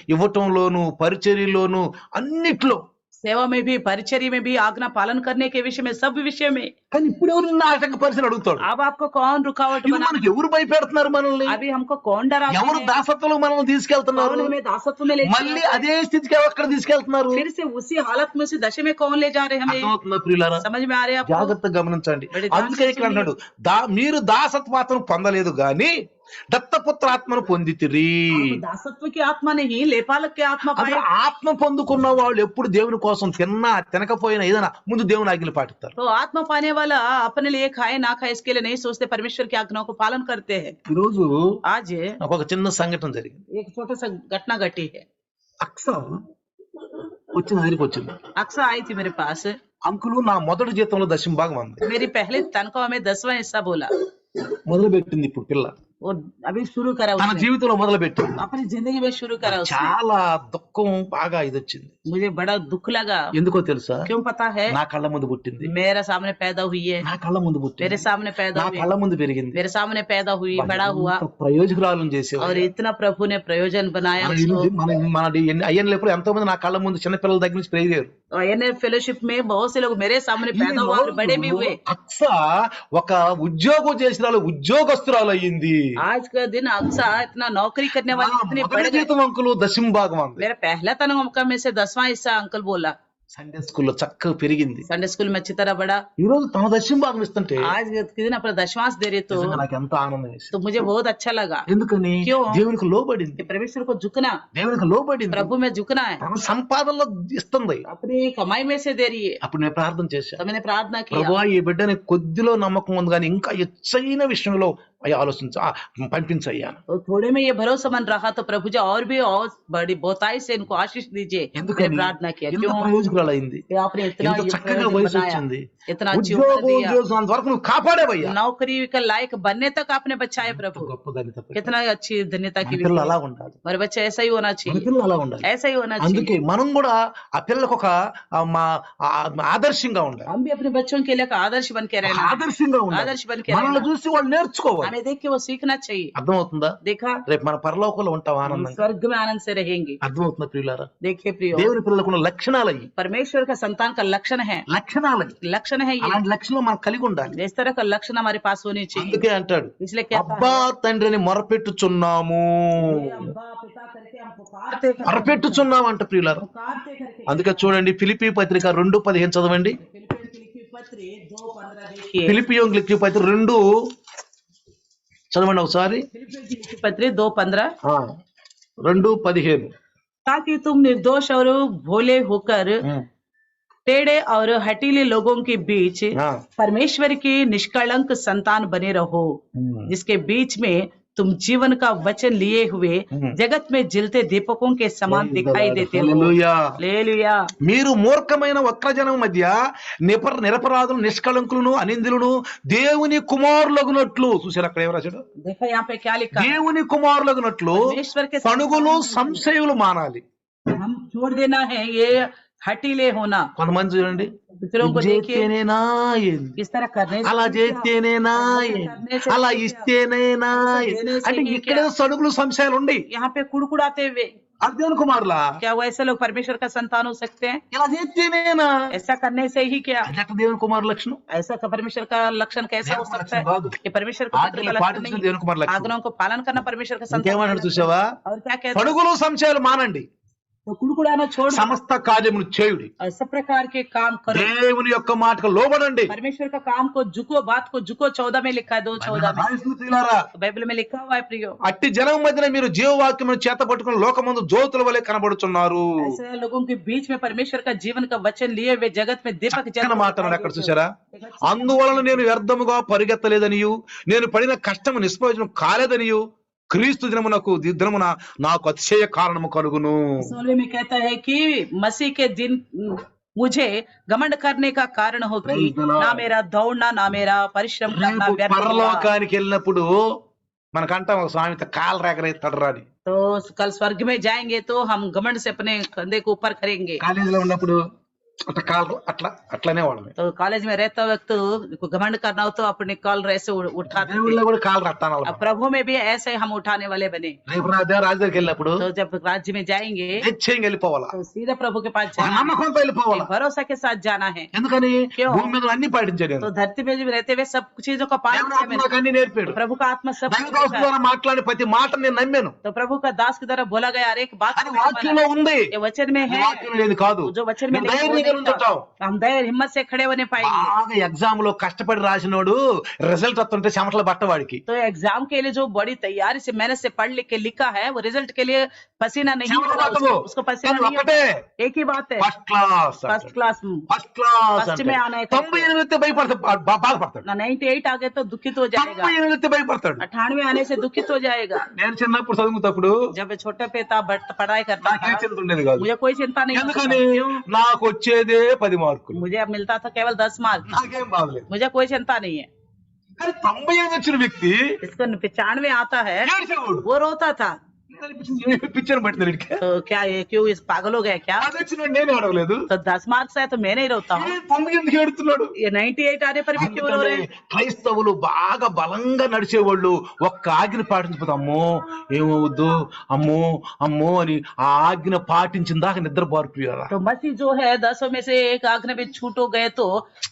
ఇవ్వటంలోను పరిచర్యలోను అన్నిట్లో. सेवा में भी, परिचर्या में भी, आज्ञा पालन करने के विषय में, सब विषय में। కానీ ఇప్పుడు ఎవరు నిన్ను ఆటంకపరిచని అడుగుతాడు. अब आपको कौन रुकावट ఇప్పుడు बना? మనకి ఎవరు భయపెడుతున్నారు మనల్ని? अभी हमको कौन डराता ఎవరు है? దాసత్వంలో మనల్ని తీసుకెళ్తున్నారు? कौन हमें दासत्व में ले మళ్ళీ जा रहे అదే స్థితికి ఎక్కడ తీసుకెళ్తున్నారు? हैं? फिर से उसी हालत में, उसी दशा में कौन ले जा रहे हैं हमें? అర్థమవుతుందా ప్రియులారా? समझ में आ रहे हैं आपको? జాగ్రత్తగా గమనించండి. బడి ధ్యానం అందుకే ఇక్కడ అన్నాడు మీరు దాసత్వాత్మను పొందలేదు గాని దత్తపుత్ర ఆత్మను పొందితిరి. आप दासत्व की आत्मा नहीं, लेपालक की आत्मा అసలు पाए। ఆత్మ పొందుకున్న వాళ్ళు ఎప్పుడు దేవుని కోసం తినకపోయినా ఏదైనా ముందు దేవుని ఆజ్ఞలు పాటిస్తారు. तो आत्मा पाने वाला अपने लिए खाए ना खाए इसके लिए नहीं सोचते, परमेश्वर की आज्ञाओं को पालन करते हैं। ఈ రోజు आज నాకు ఒక చిన్న సంఘటన జరిగింది. एक छोटा सा घटना घटी है। అక్స వచ్చిన దగ్గరికి వచ్చింది. अक्सर आई थी मेरे पास, అంకులు నా మొదటి జీతంలో దశమ భాగం అంది. मेरी पहले तनख्वाह में 10वां हिस्सा बोला। మొదలు పెట్టింది ఇప్పుడు పిల్ల, वो अभी शुरू करा తన उसने, జీవితంలో మొదలు పెట్టింది. अपनी जिंदगी में शुरू करा उसने। చాలా దుఃఖం బాగా ఇది వచ్చింది. मुझे बड़ा दुख लगा। ఎందుకో తెలుసా? क्यों पता है? నా కళ్ళ ముందు పుట్టింది, मेरे सामने पैदा हुई है, నా కళ్ళ ముందు పుట్టింది, मेरे सामने पैदा నా हुई, కళ్ళ ముందు పెరిగింది. मेरे सामने पैदा हुई, बड़ा हुआ, ఎంత ప్రయోజకురాలను और చేసేవాడు. इतना प्रभु ने प्रयोजन बनाया మన उसको। ఇల్లు- మన అయ్యన్ లేపుడు ఎంతో మంది నా కళ్ళ ముందు చిన్న పిల్లల దగ్గర నుంచి పెరిగారు. और एनएल फेलोशिप में बहुत से लोग मेरे सामने पैदा हुआ और बड़े भी हुए। అక్స ఒక ఉద్యోగం చేసిన వాళ్ళు ఉద్యోగస్తురాలు అయ్యింది. आज का दिन अक्सा इतना नौकरी करने నా वाली इतनी बढ़ మొదటి गई। జీతం అంకులు దశమ భాగం అంది. मेरा पहला तनख्वाह में से 10वां हिस्सा अंकल बोला। సండే స్కూల్లో చక్కగా పెరిగింది. संडे स्कूल में अच्छी तरह बढ़ा। ఈ రోజు తన దశమ భాగం ఇస్తుంటే आज के दिन अपना दशमांश दे रहे तो నిజంగా నాకు ఎంతో ఆనందం వేసింది. तो मुझे बहुत अच्छा लगा ఎందుకని क्यों? దేవునికి లోబడింది, कि परमेश्वर को झुकना, దేవునికి లోబడింది, प्रभु में झुकना है, తన సంపాదనలో ఇస్తుంది. अपनी कमाई में से दे रही है। అప్పుడు నేను ప్రార్థన చేశాను, तो मैंने प्रार्थना किया, ప్రభువా ఈ బిడ్డని కొద్దిలో నమ్మకం ఉంది కానీ ఇంకా ఎచ్చైన విషయంలో పంపించయ్యాను. तो थोड़े में ये भरोसेमंद रहा तो प्रभु जी और भी और बड़ी बहुताई से इनको आशीष दीजिए। मैंने प्रार्थना किया, ఎంత क्यों? ప్రయోజకురాలైంది, कि आपने इतना ఎంత చక్కగా प्रयोजन వయసు बनाया, వచ్చింది, इतना अच्छी उम्र ఉద్యోగం दिया, చేసినంత వరకు నువ్వు కాపాడేవయ్యా. नौकरी के लायक बनने तक आपने बचाए प्रभु। గొప్ప ధన్యత. कितना अच्छी धन्यता की పిల్లలు विषय। అలా ఉండాలి, हमारे बच्चे ऐसा ही होना మన चाहिए, పిల్లలు అలా ఉండాలి. ऐसा ही होना అందుకే चाहिए। మనం కూడా ఆ పిల్లలకు ఒక ఆదర్శంగా ఉండాలి. हम भी अपने बच्चों के लिए एक आदर्श बन के रहना, ఆదర్శంగా ఉండాలి. आदर्श बन के మనల్ని रहना। చూసి వాళ్ళు నేర్చుకోవాలి. हमें देख के वो सीखना चाहिए। అర్థమవుతుందా? देखा, రేపు మన పరలోకంలో ఉంటాం हम ఆనందంగా. स्वर्ग में आनंद से रहेंगे। అర్థమవుతుందా ప్రియులారా? देखिए प्रियो, దేవుని పిల్లలకు ఉన్న లక్షణాలయ్యి, परमेश्वर का संतान का लक्षण है, లక్షణాలయ్యి. लक्षण है ये। అలాంటి లక్షణాలు మనం కలిగి ఉండాలి. इस तरह का लक्षण हमारे पास होनी चाहिए। అందుకే అంటాడు, इसलिए कहता అబ్బా తండ్రిని మొరపెట్టుచున్నాము, है, अब्बा पिता करके हम మొరపెట్టుచున్నాము అంట ప్రియులారా. पुकारते करके। అందుకే చూడండి ఫిలిప్పీ పత్రిక 2:15 చదవండి. फिलिपियों की लिखी पत्र 2:15 देखिए। ఫిలిప్పీయులకు లిఖిత పత్రిక 2 చదవండి ఒకసారి. फिलिपियों की लिखी पत्र 2:15 2:15. ताकि तुम निर्दोष और भोले होकर टेढ़े और हटीले लोगों के बीच परमेश्वर की निष्कलंक संतान बने रहो, जिसके बीच में तुम जीवन का वचन लिए हुए जगत में जिलते दीपकों के समान दिखाई देते हो। హల్లెలూయా. हालेलुया। మీరు మూర్ఖమైన వక్రజనం మధ్య నిరపరాధులు నిష్కళంకులను అనిందులను దేవుని కుమారులగునట్లు చూసారు. అక్కడ ఏం రాశాడు? देखो यहाँ पे क्या लिखा, దేవుని కుమారులగునట్లు परमेश्वर के పణుగులు సంశయులు మానాలి. हम छोड़ देना है ये हटीले होना। కొంతమంది చూడండి, दूसरों को ఇది देखिए చేస్తేనేనా ఏంది, इस तरह करने से అలా क्या? చేస్తేనేనా ఏంది, అలా ఇస్తేనేనా ఏంది. అంటే ఇక్కడే సడుగులు సంశయాలు ఉండి यहाँ पे कुड़कुड़ाते हुए, అది దేవుని కుమారులా, क्या वो ऐसे लोग परमेश्वर का संतान हो सकते हैं? ఇలా చేస్తేనేనా, ऐसा करने से ही क्या? అది ఎట్లా దేవుని కుమారు లక్షణం? ऐसा का परमेश्वर का लक्षण कैसा हो सकता है? కాదు. ये परमेश्वर का पुत्र का ఆజ్ఞలు लक्षण పాటించడం नहीं దేవుని కుమారు है। లక్షణం. आज्ञाओं को पालन करना परमेश्वर का संतान ఇంకేమన్నాడు का చూసావా? लक्षण है। और क्या कहते हैं? పడుగులు సంశయాలు మానండి, तो कुड़कुड़ाना छोड़ दो సమస్త కార్యములు చేయుడి, और सब प्रकार के काम करो, దేవుని యొక్క మాటకు లోబడండి. परमेश्वर का काम को झुको, बात को झुको। 14 में लिखा है, 2:14 में बाइबल में लिखा हुआ है प्रियो। అట్టి జనం మధ్యన మీరు జీవవాక్యమును చేత పట్టుకుని లోకమందు జ్యోతుల వలె కనబడుచున్నారు. ऐसे लोगों के बीच में परमेश्वर का जीवन का वचन लिए हुए जगत में दीपक చక్కని మాట అన్నాడు అక్కడ చూసారా? అందువలన నేను వ్యర్థముగా పరిగెత్తలేదనియు నేను పడిన కష్టము నిష్ప్రయోజనం కాలేదనియు క్రీస్తు దినమున నాకు అతిశయ కారణము కలుగును. 16 में कहता है कि मसीह के दिन मुझे घमंड करने का कारण हो कि ना मेरा दौड़ना ना मेरा परिश्रम करना రేపు व्यर्थ हुआ। పరలోకానికి వెళ్ళినప్పుడు మనకంటాం ఒక సామెత కాలు రేకరేస్తాడు రాని. तो कल स्वर्ग में जाएंगे तो हम घमंड से अपने कंधे को ऊपर करेंगे। కాలేజీలో ఉన్నప్పుడు అట్లా కాలు అట్లనే వాళ్ళని, तो कॉलेज में रहता वक्त घमंड करना हो तो अपने कॉल ऐसे उठाते थे। దేవుళ్ళో కూడా కాలు రట్టాను. अब प्रभु में भी ऐसे हम उठाने वाले बने। రేపు నా దేవ రాజు దగ్గరికి వెళ్ళినప్పుడు तो जब राज्य में जाएंगे నిశ్చయంగా వెళ్ళిపోవాలా, तो सीधे प्रभु के पास ఒక जाना है, నమ్మకంతో వెళ్ళిపోవాలా. एक भरोसा के साथ जाना है। ఎందుకని क्यों? భూమి మీద అన్ని పాటించాడు. तो धरती में भी रहते हुए सब चीजों का पालन किया मैंने। నాకు అన్ని నేర్పాడు. तो प्रभु का आत्मा सब कुछ దైవదాసు सिखाया। ద్వారా మాట్లాడిన ప్రతి మాట నేను నమ్మాను. तो प्रभु का दास की तरह बोला गया हर एक बात అది को मैंने వాక్యంలో माना। ఉంది, ये वचन में ఇది है, వాక్యంలో లేదు కాదు. जो वचन में నువ్వు लिखा वो ధైర్యంగా नहीं ఉంచుతావు. था। हम धैर्य हिम्मत से खड़े होने पाएंगे। బాగా ఎగ్జామ్ లో కష్టపడి రాసినోడు రిజల్ట్ వస్తుంటే చెమటలు పట్టవాడికి तो एग्जाम के लिए जो बड़ी तैयारी से मेहनत से पढ़ लिख के लिखा है वो रिजल्ट के लिए पसीना नहीं చెమటలు होगा, పట్టవు. उसको पसीना కానీ नहीं ఒక్కటే होगा। एक ही बात है, first class, first class first class first మే ఆనా है। 98 బాధపడతాడు, ना 98 आ गए तो दुखित हो जाएगा, 98 భయపడతాడు. 98 आने से दुखित हो जाएगा। నేను చిన్నప్పుడు చదువుతప్పుడు जब मैं छोटे पे था पढ़ाई करता నాకేం था, చింత ఉండేది కాదు. मुझे कोई चिंता नहीं होती ఎందుకని था। क्यों? నాకు వచ్చేదే 10 మార్కులు, मुझे अब मिलता था केवल 10 मार्क, నాకేం బాధలేదు. मुझे कोई चिंता नहीं है। కానీ 98 వచ్చిన వ్యక్తి इसको 95 आता है ఏడ్చేవాడు. वो रोता था। పిక్చర్ పట్టింది ఇడికి. तो क्या ये क्यों इस पागल हो गया क्या? అది వచ్చిన నేను అడగలేదు, तो 10 मार्क्स है तो मैं नहीं रोता हूँ। 90 ఎందుకు ఏడుతున్నాడు? ये 98 आने पर भी क्यों रो रहे हैं? క్రైస్తవులు బాగా బలంగా నడిచేవాళ్ళు ఒక్క ఆజ్ఞ పాటించకపోతే అమ్మో ఏమవుద్దు అమ్మో అమ్మో అని ఆ ఆజ్ఞ పాటించిన దాకా నిద్రపోరు ప్రియులారా. तो मसीह जो है 10 में से एक आज्ञा में छूट हो गए तो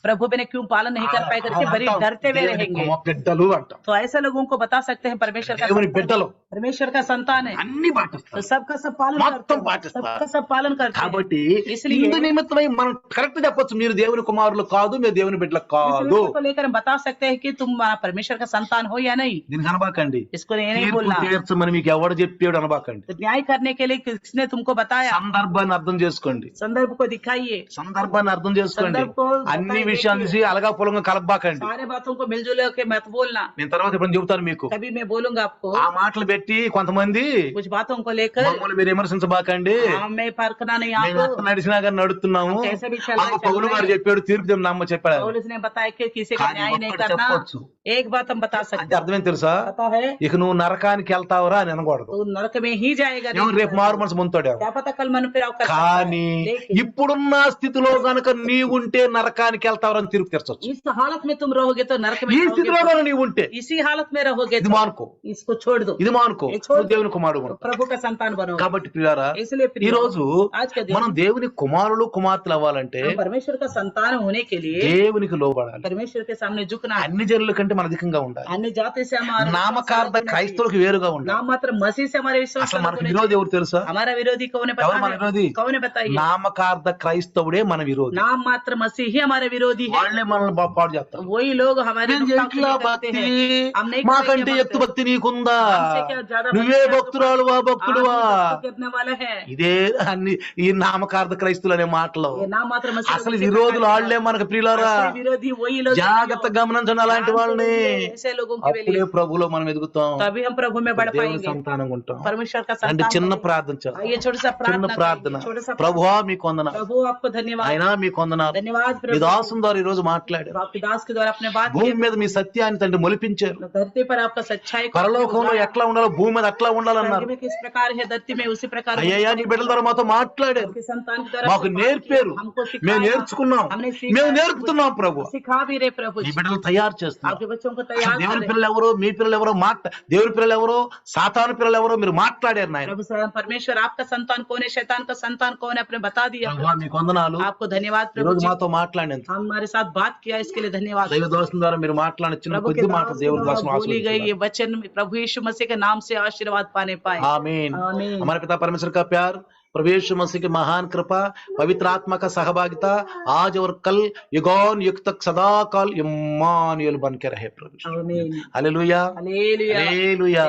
प्रभु ने क्यों पालन नहीं कर पाए करके बड़ी डरते हुए रहेंगे। బిడ్డలు అంట, तो ऐसे लोगों को बता सकते हैं परमेश्वर का దేవుని బిడ్డలు परमेश्वर का संतान है। है అన్ని तो పాటిస్తారు सबका सब पालन మొత్తం करते हैं, పాటిస్తారు सबका सब पालन करते हैं। కాబట్టి इसलिए ఇందు నిమిత్తమై మనం కరెక్ట్ చెప్పొచ్చు మీరు దేవుని కుమారులు కాదు మీరు దేవుని బిడ్డలు इस కాదు विषय को लेकर हम बता सकते हैं कि तुम परमेश्वर का संतान हो या नहीं। దీనికి అనబాకండి इसको ये नहीं తీర్పు बोलना। తీర్చమని మీకు ఎవడు చెప్పాడు అనబాకండి तो न्याय करने के लिए किसने तुमको बताया? సందర్భాన్ని అర్థం చేసుకోండి संदर्भ को दिखाइए, సందర్భాన్ని అర్థం చేసుకోండి సందర్భం को అన్ని बताइए విషయాలు कि- చూసి అలగా పొలంగా కలపబాకండి सारे बातों को मिलजुल के मत बोलना। నేను తర్వాత ఇప్పుడు చెబుతాను మీకు कभी मैं बोलूंगा आपको ఆ మాటలు పెట్టి కొంతమంది कुछ बातों को लेकर మమ్మల్ని మీరు విమర్శించబాకండి मैं परखना नहीं మేము आपको। ఎట్లా నడిచినా కానీ నడుస్తున్నాము हम कैसे भी चल रहे అమ్మ పౌలు గారు చెప్పాడు తీర్పు దేవుని నమ్మ చెప్పాడు पौलुस ने बताया कि किसी का కానీ न्याय नहीं ఒక్కటి करना। చెప్పొచ్చు एक बात हम बता అంటే सकते అర్థమేం తెలుసా हैं, पता है ఇక నువ్వు నరకానికి వెళ్తావురా అని అనకూడదు तो नरक में ही जाएगा। ఎవరు రేపు మారు మనసు ముంతాడు क्या पता कल मन फिर कर सकता है। కానీ लेकिन ఇప్పుడున్న స్థితిలో గనక నీవుంటే నరకానికి వెళ్తావరా అని తీర్పు తీర్చొచ్చు इस हालत में तुम रहोगे तो नरक में ఈ जाओगे। స్థితిలో గనక నీవు ఉంటే इसी हालत में रहोगे ఇది तो మానుకో इसको छोड़ दो, ఇది మానుకో ये छोड़ నువ్వు దేవుని కుమారుడు तो प्रभु का संतान बनो। కాబట్టి ప్రియారా इसलिए ఈ प्रिय, రోజు आज के दिन మనం దేవుని కుమారులు కుమార్తెలు అవ్వాలంటే हम परमेश्वर का संतान होने के लिए దేవునికి లోబడాలి परमेश्वर के सामने झुकना है। అన్ని జనుల కంటే మన అధికంగా ఉండాలి अन्य जाति से हमारा నామకార్థ క్రైస్తవులకు వేరుగా ఉండాలి नाम मात्र मसीह से हमारे विश्वास అసలు మనకు होने విరోధి चाहिए। ఎవరు తెలుసా हमारा विरोधी कौन है ఎవరు पता మన है? విరోధి कौन है बताइए? నామకార్థ క్రైస్తవుడే మన విరోధి नाम मात्र मसीह ही हमारे विरोधी है। వాళ్ళే మనల్ని పాడు చేస్తారు वही लोग हमारे నేను नुकसान को ఎట్లా नहीं करते భక్తి हैं। हम नहीं మాకంటే करेंगे ఎక్కువ భక్తి నీకుందా हमसे क्या ज्यादा నువ్వే भक्ति है భక్తురాలువా तुम्हारा? భక్తుడువా आप ही भक्ति करने वाला है। ఇదే అన్ని ఈ నామకార్థ క్రైస్తులు అనే మాటలు ये नाम मात्र मसीह అసలు से విరోధులు करने వాళ్ళే మనకు ప్రియులారా वाला। असली विरोधी वही लोग हैं। జాగ్రత్త గమనించండి అలాంటి వాళ్ళని ऐसे लोगों के అప్పుడే लिए ప్రభులో మనం ఎదుగుతాం तभी हम प्रभु में बढ़ దేవుని पाएंगे, సంతానంగా ఉంటాం परमेश्वर का అంటే संतान చిన్న बनेंगे। ప్రార్థన చేద్దాం आइए छोटा सा చిన్న प्रार्थना ప్రార్థన करेंगे, छोटा सा ప్రభువా మీకు వందనాలు प्रभु आपको धन्यवाद, అయినా మీకు వందనాలు धन्यवाद మీ प्रभु। దాసుని ద్వారా ఈ రోజు మాట్లాడారు आपके दास के द्वारा अपने बात భూమి మీద మీ సత్యాన్ని తండ్రి మొలిపించారు धरती पर आपका सच्चाई को పరలోకంలో ఎట్లా ఉండాలో భూమి మీద అట్లా स्वर्ग ఉండాలన్నారు में किस प्रकार है, धरती में उसी प्रकार అయ్యయ్యా నీ బిడ్డల ద్వారా మాతో మాట్లాడారు आपके संतान के द्वारा మాకు आपने बात నేర్పారు की, हमको మేము सिखाया, నేర్చుకున్నాం हमने सीखा, మేము నేర్పుతున్నాం ప్రభు सिखा भी रहे प्रभु నీ जी। బిడ్డలు తయారు చేస్తున్నాం आपके बच्चों को అసలు तैयार దేవుని करें। పిల్లలు ఎవరో మీ పిల్లలు ఎవరో దేవుని పిల్లలు ఎవరో సాతాను పిల్లలు ఎవరో మీరు మాట్లాడారు నాయన प्रभु परमेश्वर आपका संतान कौन है, शैतान का संतान कौन है, आपने बता दिया। ప్రభువా మీకు వందనాలు आपको धन्यवाद ఈ प्रभु రోజు जी, మాతో మాట్లాడినందుకు हमारे साथ बात किया इसके लिए धन्यवाद। దైవ దోషం ద్వారా మీరు మాట్లాడిన చిన్న प्रभु के కొద్ది మాట दास के దేవుని द्वारा దాసును बोली गई ఆశీర్వదించుగాక. ये वचन प्रभु यीशु मसीह के नाम से आशीर्वाद पाने पाए। आमीन आमीन। हमारे पिता परमेश्वर का प्यार प्रभु यीशु मसीह की महान कृपा पवित्र आत्मा का सहभागिता आज और कल युगौन युग तक सदा काल इम्मानुएल बन के रहे प्रभु। आमीन। Hallelujah hallelujah. हालेलुया।